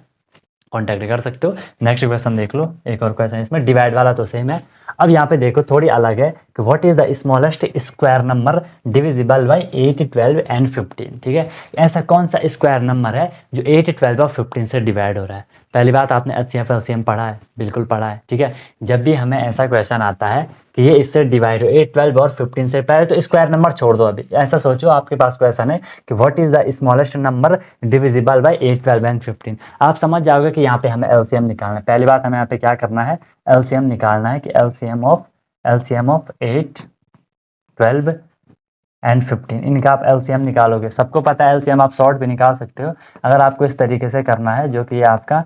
कॉन्टैक्ट कर सकते हो। नेक्स्ट क्वेश्चन देख लो, एक और क्वेश्चन इसमें डिवाइड वाला तो सेम है। अब यहाँ पे देखो थोड़ी अलग है कि what is the smallest square number divisible by 8 12 and 15, ठीक है। ऐसा कौन सा स्क्वायर नंबर है जो 8 12 और 15 से डिवाइड हो रहा है। पहली बात, आपने HCF LCM पढ़ा है, बिल्कुल पढ़ा है, ठीक है। जब भी हमें ऐसा क्वेश्चन आता है कि ये इससे डिवाइड हो 8 12 और 15 से, पहले तो स्क्वायर नंबर छोड़ दो, अभी ऐसा सोचो आपके पास क्वेश्चन है कि what is the smallest number divisible by 8 12 and 15, आप समझ जाओगे कि यहाँ पे हमें LCM निकालना है। पहली बात हमें यहाँ पे क्या करना है, LCM निकालना है कि LCM ऑफ 8 12 एंड 15, इनका आप LCM निकालोगे। सबको पता है LCM आप शॉर्ट भी निकाल सकते हो। अगर आपको इस तरीके से करना है, जो कि आपका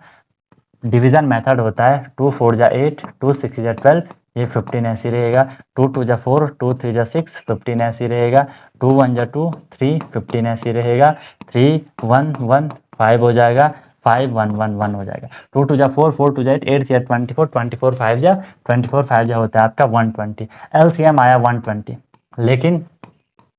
डिवीजन मेथड होता है, 2 4 जा 8, 2 6 जा 12, ये 15 ऐसी रहेगा, 2 2 जा 4, 2 3 जा 6, 15 ऐसी रहेगा, 2 1 जा 2, 3 15 ऐसी रहेगा, 3 1 1 5 हो जाएगा, 5 1 1 1 हो जाएगा, 2 2 जा 4, 4 2 जा 8, 8 जा 24, 24 5 जा होता है आपका 120। LCM आया 120,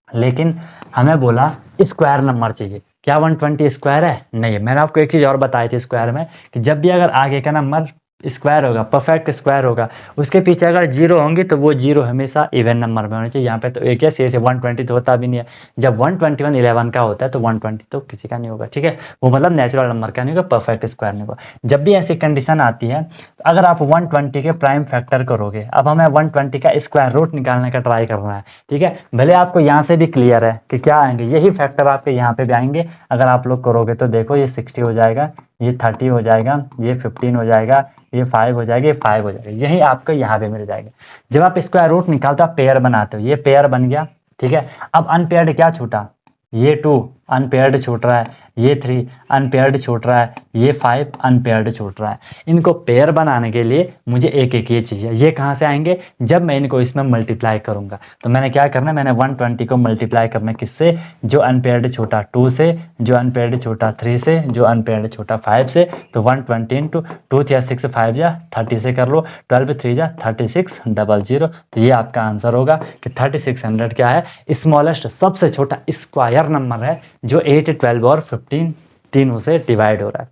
लेकिन हमें बोला स्क्वायर नंबर चाहिए। क्या 120 स्क्वायर है? नहीं। मैंने आपको एक चीज़ और बताई थी स्क्वायर में कि जब भी अगर आगे का नंबर स्क्वायर होगा, परफेक्ट स्क्वायर होगा, उसके पीछे अगर जीरो होंगी तो वो जीरो हमेशा इवन नंबर में होना चाहिए। यहाँ पे तो एक ऐसे 120 तो होता भी नहीं है। जब 121 11 का होता है तो 120 तो किसी का नहीं होगा, ठीक है, वो मतलब नेचुरल नंबर का नहीं होगा, परफेक्ट स्क्वायर नहीं होगा। जब भी ऐसी कंडीशन आती है तो अगर आप 120 के प्राइम फैक्टर करोगे, अब हमें 120 का स्क्वायर रूट निकालने का ट्राई करना है, ठीक है। भले आपको यहाँ से भी क्लियर है कि क्या आएंगे, यही फैक्टर आपके यहाँ पे भी आएंगे। अगर आप लोग करोगे तो देखो ये 60 हो जाएगा, ये 30 हो जाएगा, ये 15 हो जाएगा, ये 5 हो जाएगा, ये 5 हो जाएगा, यही आपको यहाँ पे मिल जाएगा। जब आप स्क्वायर रूट निकालते हो, आप पेयर बनाते हो, ये पेयर बन गया, ठीक है। अब अनपेयर्ड क्या छूटा, ये 2 अनपेयर्ड छूट रहा है, ये 3 अनपेयर्ड छूट रहा है, ये 5 अनपेयर्ड छूट रहा है। इनको पेयर बनाने के लिए मुझे एक एक ये चाहिए। ये कहाँ से आएंगे? जब मैं इनको इसमें मल्टीप्लाई करूँगा। तो मैंने क्या करना है, मैंने 120 को मल्टीप्लाई करना है किससे? जो अनपेयर्ड छोटा 2 से, जो अनपेयर्ड छोटा 3 से, जो अनपेयर्ड छोटा 5 से। तो 120 इंटू 2 या 6 5 या 30 से कर लो, 12 3 जा 3600। तो ये आपका आंसर होगा कि 3600 क्या है? स्मॉलेस्ट, सबसे छोटा स्क्वायर नंबर है जो 8 12 और 15 तीनों से डिवाइड हो रहा है।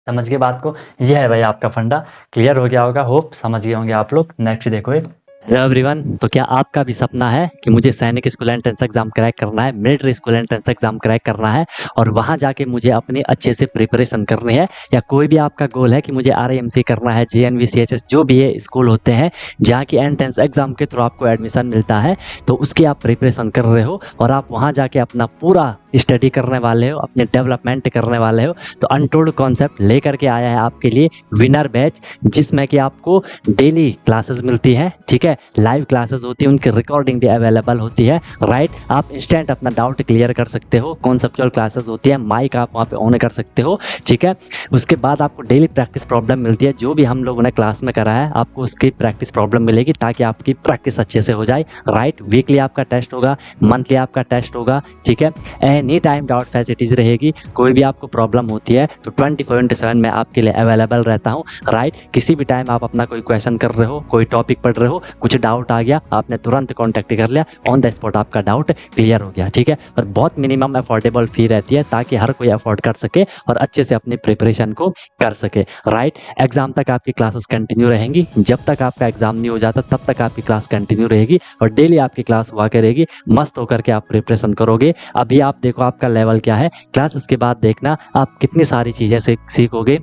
समझ गए बात को? ये है भाई आपका फंडा। क्लियर हो गया होगा, होप समझ गए होंगे आप लोग। नेक्स्ट देखो एक। हेलो एवरीवन, तो क्या आपका भी सपना है कि मुझे सैनिक स्कूल एंट्रेंस एग्जाम क्रैक करना है, military school entrance exam crack करना है और वहां जाके मुझे अपनी अच्छे से प्रिपरेशन करनी है? या कोई भी आपका गोल है कि मुझे RIMC करना है, JNV CHS जो भी ये स्कूल होते हैं जहाँ की एंट्रेंस एग्जाम के थ्रू आपको एडमिशन मिलता है, तो उसकी आप प्रिपरेशन कर रहे हो और आप वहाँ जाके अपना पूरा स्टडी करने वाले हो, अपने डेवलपमेंट करने वाले हो, तो अनटोल्ड कॉन्सेप्ट लेकर के आया है आपके लिए विनर बैच, जिसमें कि आपको डेली क्लासेस मिलती है। ठीक है, लाइव क्लासेस होती है, उनकी रिकॉर्डिंग भी अवेलेबल होती है। राइट, आप इंस्टेंट अपना डाउट क्लियर कर सकते हो। कॉन्सेप्चुअल क्लासेस होती है, माइक आप वहाँ पे ऑन कर सकते हो। ठीक है, उसके बाद आपको डेली प्रैक्टिस प्रॉब्लम मिलती है। जो भी हम लोगों ने क्लास में करा है आपको उसकी प्रैक्टिस प्रॉब्लम मिलेगी ताकि आपकी प्रैक्टिस अच्छे से हो जाए। राइट, वीकली आपका टेस्ट होगा, मंथली आपका टेस्ट होगा। ठीक है, एनी टाइम डाउट फैसिलिटीज रहेगी। कोई भी आपको प्रॉब्लम होती है तो 24/7 मैं आपके लिए अवेलेबल रहता हूँ। राइट, किसी भी टाइम आप अपना कोई क्वेश्चन कर रहे हो, कोई टॉपिक पढ़ रहे हो, कुछ डाउट आ गया, आपने तुरंत कॉन्टैक्ट कर लिया, ऑन द स्पॉट आपका डाउट क्लियर हो गया। ठीक है, और बहुत मिनिमम अफोर्डेबल फी रहती है ताकि हर कोई अफोर्ड कर सके और अच्छे से अपनी प्रिपरेशन को कर सके। राइट, एग्जाम तक आपकी क्लासेस कंटिन्यू रहेंगी। जब तक आपका एग्जाम नहीं हो जाता तब तक आपकी क्लास कंटिन्यू रहेगी और डेली आपकी क्लास हुआ करेगी। मस्त होकर के आप प्रिपरेशन करोगे। अभी आप देखो आपका लेवल क्या है, क्लासेस के बाद देखना आप कितनी सारी चीज़ें सीखोगे।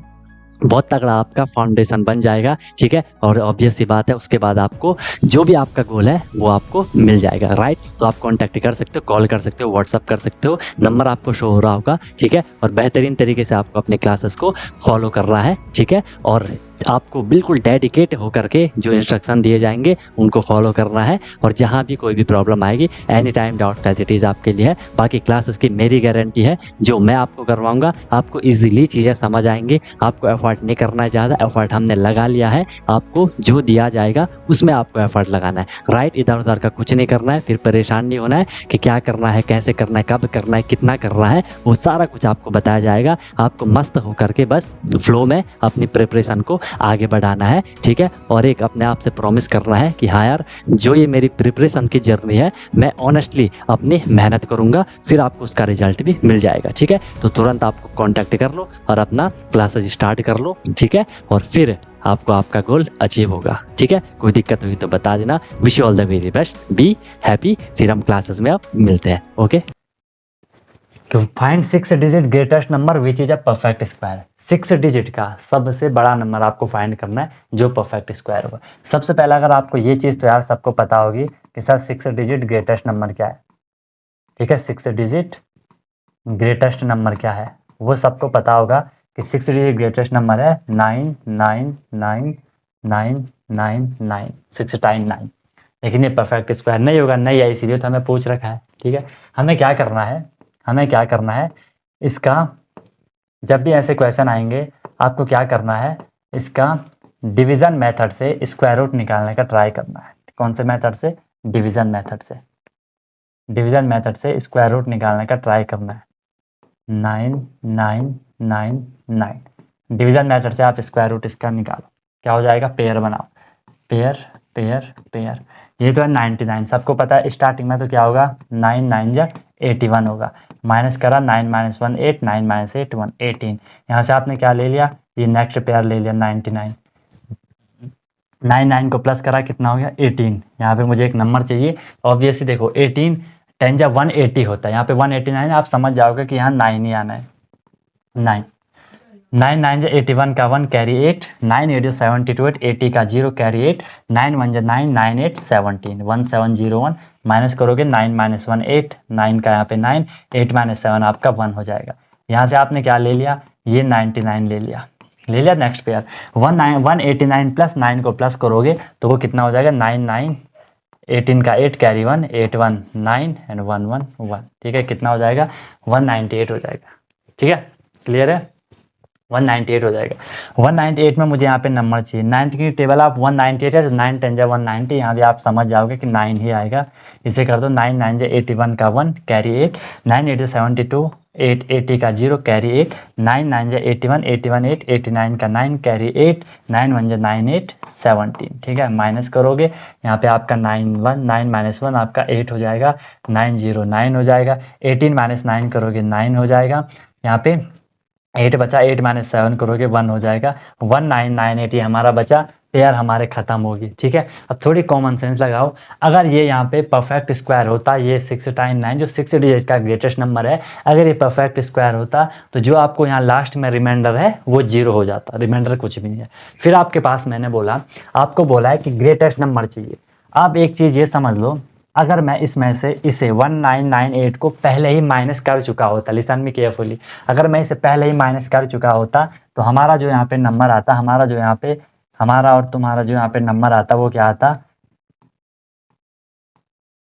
बहुत तगड़ा आपका फाउंडेशन बन जाएगा। ठीक है, और ऑब्वियस सी बात है उसके बाद आपको जो भी आपका गोल है वो आपको मिल जाएगा। राइट, तो आप कांटेक्ट कर सकते हो, कॉल कर सकते हो, व्हाट्सअप कर सकते हो, नंबर आपको शो हो रहा होगा। ठीक है, और बेहतरीन तरीके से आपको अपने क्लासेस को फॉलो करना है। ठीक है, और आपको बिल्कुल डेडिकेट होकर के जो इंस्ट्रक्शन दिए जाएंगे उनको फॉलो करना है। और जहाँ भी कोई भी प्रॉब्लम आएगी एनी टाइम डाउट फैसिलिटीज़ आपके लिए है। बाकी क्लासेस की मेरी गारंटी है, जो मैं आपको करवाऊंगा आपको इजीली चीज़ें समझ आएंगी। आपको एफर्ट नहीं करना है ज़्यादा, एफर्ट हमने लगा लिया है। आपको जो दिया जाएगा उसमें आपको एफर्ट लगाना है। राइट, इधर उधर का कुछ नहीं करना है, फिर परेशान नहीं होना है कि क्या करना है, कैसे करना है, कब करना है, कितना करना है, वो सारा कुछ आपको बताया जाएगा। आपको मस्त होकर के बस फ्लो में अपनी प्रिपरेशन को आगे बढ़ाना है। ठीक है, और एक अपने आप से प्रॉमिस करना है कि हाँ यार, जो ये मेरी प्रिपरेशन की जर्नी है मैं ऑनेस्टली अपनी मेहनत करूंगा, फिर आपको उसका रिजल्ट भी मिल जाएगा। ठीक है, तो तुरंत आपको कांटेक्ट कर लो और अपना क्लासेस स्टार्ट कर लो। ठीक है, और फिर आपको आपका गोल अचीव होगा। ठीक है, कोई दिक्कत हुई तो बता देना। Wish you all the very best, be happy. फिर हम क्लासेस में अब मिलते हैं। Okay, find 6 digit greatest number which is a perfect square. 6 digit का सबसे बड़ा नंबर आपको फाइंड करना है जो परफेक्ट स्क्वायर होगा। सबसे पहले अगर आपको ये चीज़ तो यार सबको पता होगी कि सर 6 डिजिट ग्रेटेस्ट नंबर क्या है। ठीक है, 6 डिजिट ग्रेटेस्ट नंबर क्या है वो सबको पता होगा कि 6 डिजिट ग्रेटेस्ट नंबर है 9999999 6 टाइम 9। लेकिन ये परफेक्ट स्क्वायर नहीं होगा, नहीं है, इसीलिए तो हमें पूछ रखा है। ठीक है, हमें क्या करना है, हमें क्या करना है, इसका जब भी ऐसे क्वेश्चन आएंगे आपको क्या करना है, इसका डिवीज़न मेथड से स्क्वायर रूट निकालने का ट्राई करना है। कौन से मेथड से? डिवीज़न मेथड से। डिवीज़न मेथड से स्क्वायर रूट निकालने का ट्राई करना है। 9999। डिवीज़न मेथड से आप स्क्वायर रूट इसका निकालो, क्या हो जाएगा? पेयर बनाओ, पेयर पेयर पेयर। ये तो है 99, सबको पता है। स्टार्टिंग में तो क्या होगा? 9 9 जा 81 होगा। माइनस करा, 9 - 1 8, 9 - 8 1 18। यहाँ से आपने क्या ले लिया? ये नेक्स्ट पेयर ले लिया 99। 9 को प्लस करा, कितना हो गया? 18। यहाँ पे मुझे एक नंबर चाहिए, ऑब्वियसली देखो 18 10 जा 180 होता है, यहाँ पे 189। आप समझ जाओगे कि यहाँ 9 ही आना है। 9 9 9 जा 81 का 1 कैरी 8, 9 8 जा 72 8, 80 का 0 कैरी 8, 9 1 जा 9, 9 8 17 1701। माइनस करोगे 9 - 1 8, 9 का यहाँ पे 9, 8 - 7 आपका 1 हो जाएगा। यहाँ से आपने क्या ले लिया? ये 99 ले लिया, ले लिया। नेक्स्ट पेयर 189 प्लस 9 को प्लस करोगे तो वो कितना हो जाएगा? 99 18 का 8 कैरी 1, 8 1 9 एंड 1 1 1, ठीक है। कितना हो जाएगा? 198 हो जाएगा, ठीक है। क्लियर है? 198 हो जाएगा। 198 में मुझे यहाँ पे नंबर चाहिए। 9 की टेबल आप 198 है तो 9 10 जा 190, यहाँ भी आप समझ जाओगे कि 9 ही आएगा। इसे कर दो, 9 9 जा 81 का 1 कैरी 8, 9 8 जा 72, 8 80 का 0 कैरी 8, 9 9 जा 81, 81 8, 89 का 9 कैरी 8, 9 1 जा 9 8 17, ठीक है। माइनस करोगे यहाँ पे आपका 9 1 9 माइनस 1 आपका 8 हो जाएगा, 9 0 9 हो जाएगा। 18 माइनस 9 करोगे 9 हो जाएगा। यहाँ पे 8 बचा, 8 माइनस 7 करोगे 1 हो जाएगा। 1998 ये हमारा बचा, पेयर हमारे खत्म होगी, ठीक है। अब थोड़ी कॉमन सेंस लगाओ, अगर ये यहाँ पे परफेक्ट स्क्वायर होता, ये 6 टाइम 9 जो 6 डिजिट का ग्रेटेस्ट नंबर है, अगर ये परफेक्ट स्क्वायर होता तो जो आपको यहाँ लास्ट में रिमाइंडर है वो 0 हो जाता, रिमाइंडर कुछ भी नहीं है। फिर आपके पास मैंने बोला, आपको बोला है कि ग्रेटेस्ट नंबर चाहिए। आप एक चीज़ ये समझ लो, अगर मैं इसमें से इसे 1998 को पहले ही माइनस कर चुका होता, लिसन मी केयरफुली, अगर मैं इसे पहले ही माइनस कर चुका होता तो हमारा जो यहाँ पे नंबर आता, हमारा जो यहाँ पे, हमारा और तुम्हारा जो यहाँ पे नंबर आता वो क्या आता,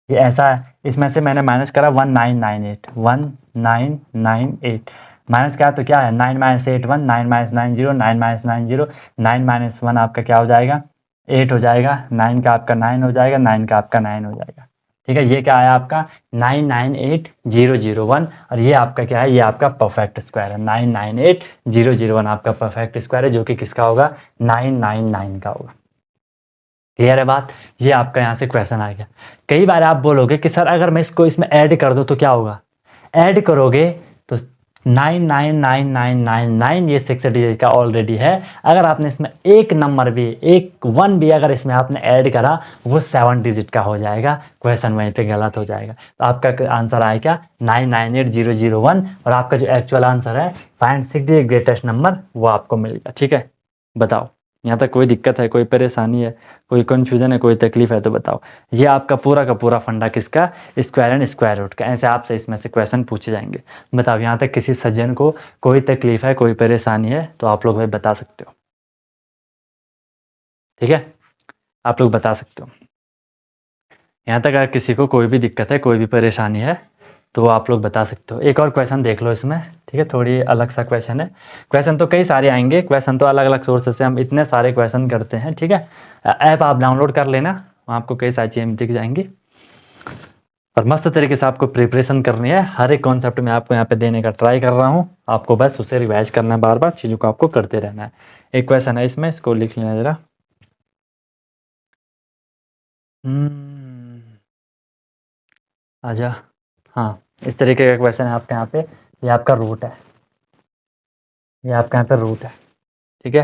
ये ऐसा है। इसमें से मैंने माइनस करा 1998, 1998 माइनस क्या तो क्या है, 9 माइनस 8 1, 9 माइनस 9 0, 9 माइनस 9 0, 9 माइनस 1 आपका क्या हो जाएगा, 8 हो जाएगा, 9 का आपका 9 हो जाएगा, 9 का आपका 9 हो जाएगा, ठीक है। ये क्या आया आपका 998001, और ये आपका क्या है, ये आपका परफेक्ट स्क्वायर है। 998001 आपका परफेक्ट स्क्वायर है, जो कि किसका होगा, 999 का होगा। क्लियर है बात? ये आपका यहाँ से क्वेश्चन आ गया। कई बार आप बोलोगे कि सर अगर मैं इसको इसमें ऐड कर दूँ तो क्या होगा, ऐड करोगे तो 99999 ये 6 डिजिट का ऑलरेडी है। अगर आपने इसमें एक नंबर भी, एक 1 भी अगर इसमें आपने ऐड करा, वो 7 डिजिट का हो जाएगा, क्वेश्चन वहीं पे गलत हो जाएगा। तो आपका आंसर आया क्या, 998001, और आपका जो एक्चुअल आंसर है फाइंड 6 डिजिट ग्रेटेस्ट नंबर, वो आपको मिल गया, ठीक है। बताओ यहाँ तक कोई दिक्कत है, कोई परेशानी है, कोई कन्फ्यूजन है, कोई तकलीफ है तो बताओ। ये आपका पूरा का पूरा फंडा किसका, स्क्वायर एंड स्क्वायर रूट का। ऐसे आपसे इसमें से क्वेश्चन पूछे जाएंगे। बताओ यहाँ तक किसी सज्जन को कोई तकलीफ है, कोई परेशानी है तो आप लोग भाई बता सकते हो, ठीक है। आप लोग बता सकते हो। यहाँ तक अगर किसी को कोई भी दिक्कत है, कोई भी परेशानी है तो आप लोग बता सकते हो। एक और क्वेश्चन देख लो इसमें, ठीक है। थोड़ी अलग सा क्वेश्चन है। क्वेश्चन तो कई सारे आएंगे, क्वेश्चन तो अलग अलग सोर्सेज से हम इतने सारे क्वेश्चन करते हैं, ठीक है। ऐप आप डाउनलोड कर लेना, वहाँ आपको कई सारी चीज़ें दिख जाएंगी, और मस्त तरीके से आपको प्रिपरेशन करनी है। हर एक कॉन्सेप्ट में आपको यहाँ पे देने का ट्राई कर रहा हूँ, आपको बस उसे रिवाइज करना है, बार बार चीज़ों को आपको करते रहना है। एक क्वेश्चन है इसमें, इसको लिख लेना जरा। आजा, हाँ, इस तरीके का क्वेश्चन है आपके यहाँ पे। ये आपका रूट है, ये आपके यहाँ पे रूट है, ठीक है।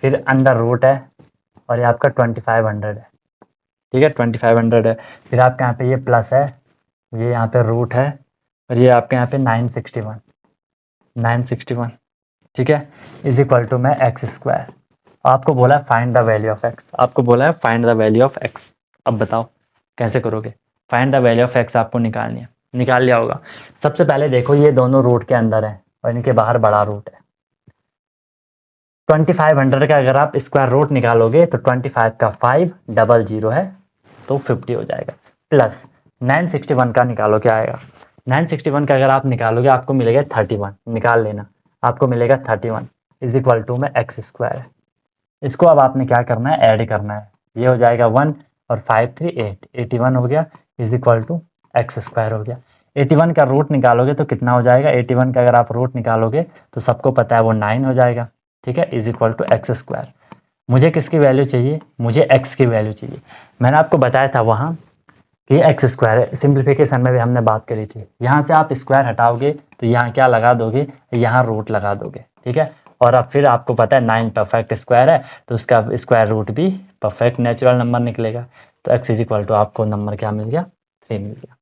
फिर अंडर रूट है, और ये आपका 2500 है, ठीक है। 2500 है। फिर आपके यहाँ पे ये प्लस है, ये यहाँ पे रूट है, और ये आपके यहाँ पे 961, 961, ठीक है। इज इक्वल टू में एक्स स्क्वायर। आपको बोला है find the value of x, आपको बोला है find the value of x. अब बताओ कैसे करोगे। Find the value of x आपको निकालनी है, निकाल लिया होगा। सबसे पहले देखो ये दोनों रूट के अंदर है और इनके बाहर बड़ा रूट है। 2500 का अगर आप स्क्वायर रूट निकालोगे तो 25 का 5 डबल 0 है तो 50 हो जाएगा। प्लस 961 का निकालो, क्या आएगा, 961 का अगर आप निकालोगे आपको मिलेगा 31, निकाल लेना, आपको मिलेगा 31 इज इक्वल टू में एक्स स्क्वायर है। इसको अब आपने क्या करना है, ऐड करना है। ये हो जाएगा 1 और 5 3 8, 81 हो गया is equal to x square हो गया। 81 का रूट निकालोगे तो कितना हो जाएगा, 81 का अगर आप रूट निकालोगे तो सबको पता है वो 9 हो जाएगा, ठीक है, is equal to x square. मुझे किसकी वैल्यू चाहिए, मुझे एक्स की वैल्यू चाहिए। मैंने आपको बताया था वहाँ कि एक्स स्क्वायर है, सिंप्लीफिकेशन में भी हमने बात करी थी। यहाँ से आप स्क्वायर हटाओगे तो यहाँ क्या लगा दोगे, यहाँ रूट लगा दोगे, ठीक है। और अब फिर आपको पता है 9 परफेक्ट स्क्वायर है तो उसका स्क्वायर रूट भी परफेक्ट नेचुरल नंबर निकलेगा। तो एक्स इज इक्वल टू आपको नंबर क्या मिल गया, 3 मिल गया।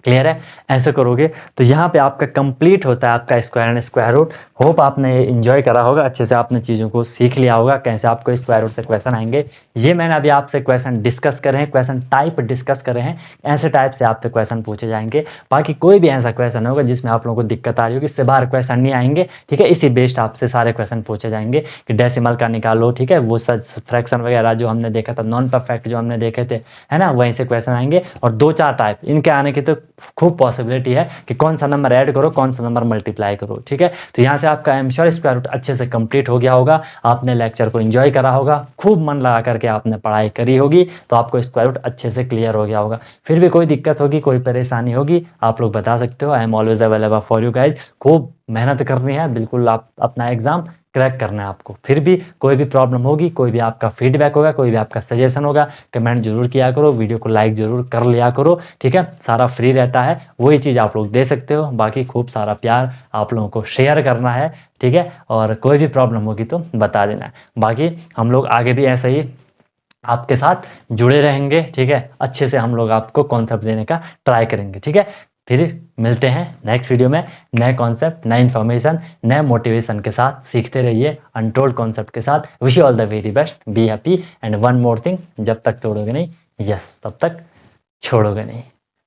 क्लियर है? ऐसे करोगे तो यहाँ पे आपका कंप्लीट होता है आपका square and square root. Hope आपने ये इंजॉय करा होगा, अच्छे से आपने चीज़ों को सीख लिया होगा कैसे आपको स्क्वायर रूट से क्वेश्चन आएंगे। ये मैंने अभी आपसे क्वेश्चन डिस्कस करे हैं, क्वेश्चन टाइप डिस्कस करे हैं, ऐसे टाइप से आपसे क्वेश्चन पूछे जाएंगे। बाकी कोई भी ऐसा क्वेश्चन होगा जिसमें आप लोगों को दिक्कत आ रही होगी, इससे बाहर क्वेश्चन नहीं आएंगे, ठीक है। इसी बेस्ड आपसे सारे क्वेश्चन पूछे जाएंगे कि डेसिमल का निकालो, ठीक है, वो सच फ्रैक्शन वगैरह जो हमने देखा था, नॉन परफेक्ट जो हमने देखे थे, है ना, वहीं से क्वेश्चन आएंगे। और 2-4 टाइप इनके आने की तो खूब पॉसिबिलिटी है कि कौन सा नंबर ऐड करो, कौन सा नंबर मल्टीप्लाई करो, ठीक है। तो यहाँ से आपका I am sure square root अच्छे से कंप्लीट हो गया होगा, आपने लेक्चर को एंजॉय करा होगा, खूब मन लगा करके आपने पढ़ाई करी होगी, तो आपको स्क्वायर रूट अच्छे से क्लियर हो गया होगा। फिर भी कोई दिक्कत होगी, कोई परेशानी होगी, आप लोग बता सकते हो। I am always available for you guys. खूब मेहनत करनी है, बिल्कुल आप अपना एग्जाम क्रैक करना है आपको। फिर भी कोई भी प्रॉब्लम होगी, कोई भी आपका फीडबैक होगा, कोई भी आपका सजेशन होगा, कमेंट जरूर किया करो, वीडियो को लाइक जरूर कर लिया करो, ठीक है। सारा फ्री रहता है, वही चीज़ आप लोग दे सकते हो। बाकी खूब सारा प्यार आप लोगों को शेयर करना है, ठीक है। और कोई भी प्रॉब्लम होगी तो बता देना है। बाकी हम लोग आगे भी ऐसे ही आपके साथ जुड़े रहेंगे, ठीक है। अच्छे से हम लोग आपको कॉन्सेप्ट देने का ट्राई करेंगे, ठीक है। फिर मिलते हैं नेक्स्ट वीडियो में, नए कॉन्सेप्ट, नए इन्फॉर्मेशन, नए मोटिवेशन के साथ। सीखते रहिए अनटोल्ड कॉन्सेप्ट के साथ। Wish you all the very best, be happy and one more thing, जब तक तोड़ोगे नहीं, यस, तब तक छोड़ोगे नहीं।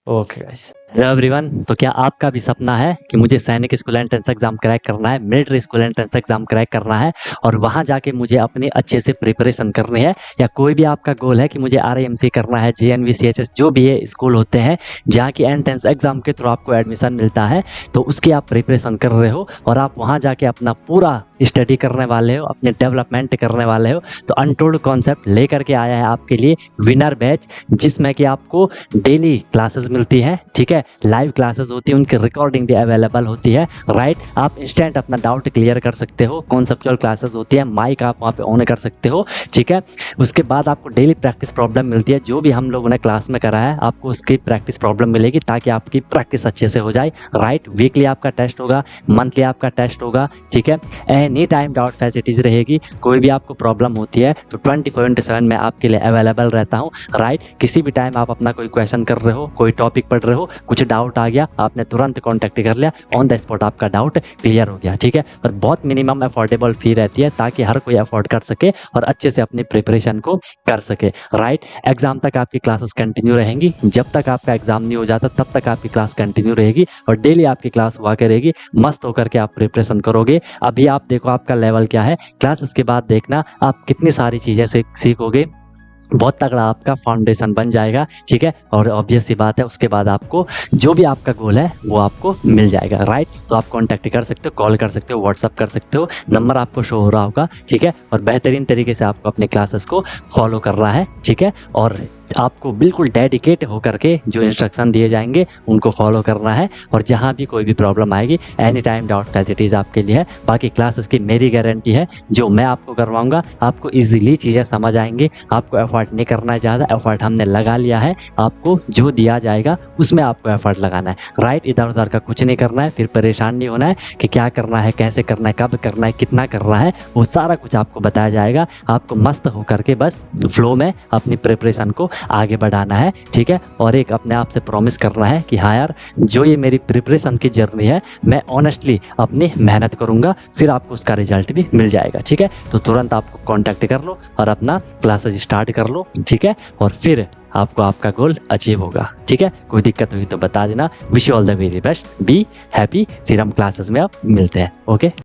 Okay guys. Hello everyone. तो क्या आपका भी सपना है कि मुझे सैनिक स्कूल एंट्रेंस एग्जाम क्रैक करना है, military school entrance exam crack करना है और वहां जाके मुझे अपनी अच्छे से प्रिपरेशन करनी है, या कोई भी आपका गोल है कि मुझे RIMC करना है, JNV CHS जो भी ये स्कूल होते हैं जहाँ की एंट्रेंस एग्जाम के थ्रू आपको एडमिशन मिलता है, तो उसकी आप प्रिपरेशन कर रहे हो और आप वहाँ जाके अपना पूरा स्टडी करने वाले हो, अपने डेवलपमेंट करने वाले हो, तो अनटोल्ड कॉन्सेप्ट लेकर के आया है आपके लिए विनर बैच, जिसमें कि आपको डेली क्लासेस मिलती है, ठीक है। लाइव क्लासेस होती है, उनकी रिकॉर्डिंग भी अवेलेबल होती है, राइट। आप इंस्टेंट अपना डाउट क्लियर कर सकते हो, कॉन्सेप्चुअल क्लासेस होती है, माइक आप वहाँ पे ऑन कर सकते हो, ठीक है। उसके बाद आपको डेली प्रैक्टिस प्रॉब्लम मिलती है, जो भी हम लोगों ने क्लास में करा है आपको उसकी प्रैक्टिस प्रॉब्लम मिलेगी ताकि आपकी प्रैक्टिस अच्छे से हो जाए, राइट। वीकली आपका टेस्ट होगा, मंथली आपका टेस्ट होगा, ठीक है। एनी टाइम डाउट फैसिलिटीज रहेगी, कोई भी आपको प्रॉब्लम होती है तो 24/7 मैं आपके लिए अवेलेबल रहता हूँ, राइट। किसी भी टाइम आप अपना कोई क्वेश्चन कर रहे हो, कोई टॉपिक पढ़ रहे हो, कुछ डाउट आ गया, आपने तुरंत कॉन्टैक्ट कर लिया, ऑन द स्पॉट आपका डाउट क्लियर हो गया, ठीक है। और बहुत मिनिमम अफोर्डेबल फी रहती है ताकि हर कोई अफोर्ड कर सके और अच्छे से अपनी प्रिपरेशन को कर सके, राइट। एग्जाम तक आपकी क्लासेस कंटिन्यू रहेंगी, जब तक आपका एग्जाम नहीं हो जाता तब तक आपकी क्लास कंटिन्यू रहेगी और डेली आपकी क्लास हुआ करेगी, मस्त होकर के आप प्रिपरेशन करोगे। अभी आप देखो आपका लेवल क्या है, क्लासेस के बाद देखना आप कितनी सारी चीज़ें सीखोगे, बहुत तगड़ा आपका फाउंडेशन बन जाएगा, ठीक है। और ऑब्वियस सी बात है उसके बाद आपको जो भी आपका गोल है वो आपको मिल जाएगा, राइट। तो आप कांटेक्ट कर सकते हो, कॉल कर सकते हो, व्हाट्सअप कर सकते हो, नंबर आपको शो हो रहा होगा, ठीक है। और बेहतरीन तरीके से आपको अपने क्लासेस को फॉलो करना है, ठीक है। और आपको बिल्कुल डेडिकेट होकर के जो इंस्ट्रक्शन दिए जाएंगे उनको फॉलो करना है और जहाँ भी कोई भी प्रॉब्लम आएगी एनी टाइम डाउट फैसिलिटीज़ आपके लिए है। बाकी क्लासेस की मेरी गारंटी है, जो मैं आपको करवाऊंगा आपको इजीली चीज़ें समझ आएंगी, आपको एफर्ट नहीं करना है ज़्यादा, एफर्ट हमने लगा लिया है, आपको जो दिया जाएगा उसमें आपको एफर्ट लगाना है, राइट। इधर उधर का कुछ नहीं करना है, फिर परेशान नहीं होना है कि क्या करना है, कैसे करना है, कब करना है, कितना करना है, वो सारा कुछ आपको बताया जाएगा। आपको मस्त होकर के बस फ्लो में अपनी प्रिपरेशन को आगे बढ़ाना है, ठीक है। और एक अपने आप से प्रॉमिस करना है कि हाँ यार, जो ये मेरी प्रिपरेशन की जर्नी है मैं ऑनेस्टली अपनी मेहनत करूंगा, फिर आपको उसका रिजल्ट भी मिल जाएगा, ठीक है। तो तुरंत आपको कांटेक्ट कर लो और अपना क्लासेस स्टार्ट कर लो, ठीक है। और फिर आपको आपका गोल अचीव होगा, ठीक है। कोई दिक्कत हुई तो बता देना। Wish you all the very best, be happy. फिर हम क्लासेस में अब मिलते हैं, ओके।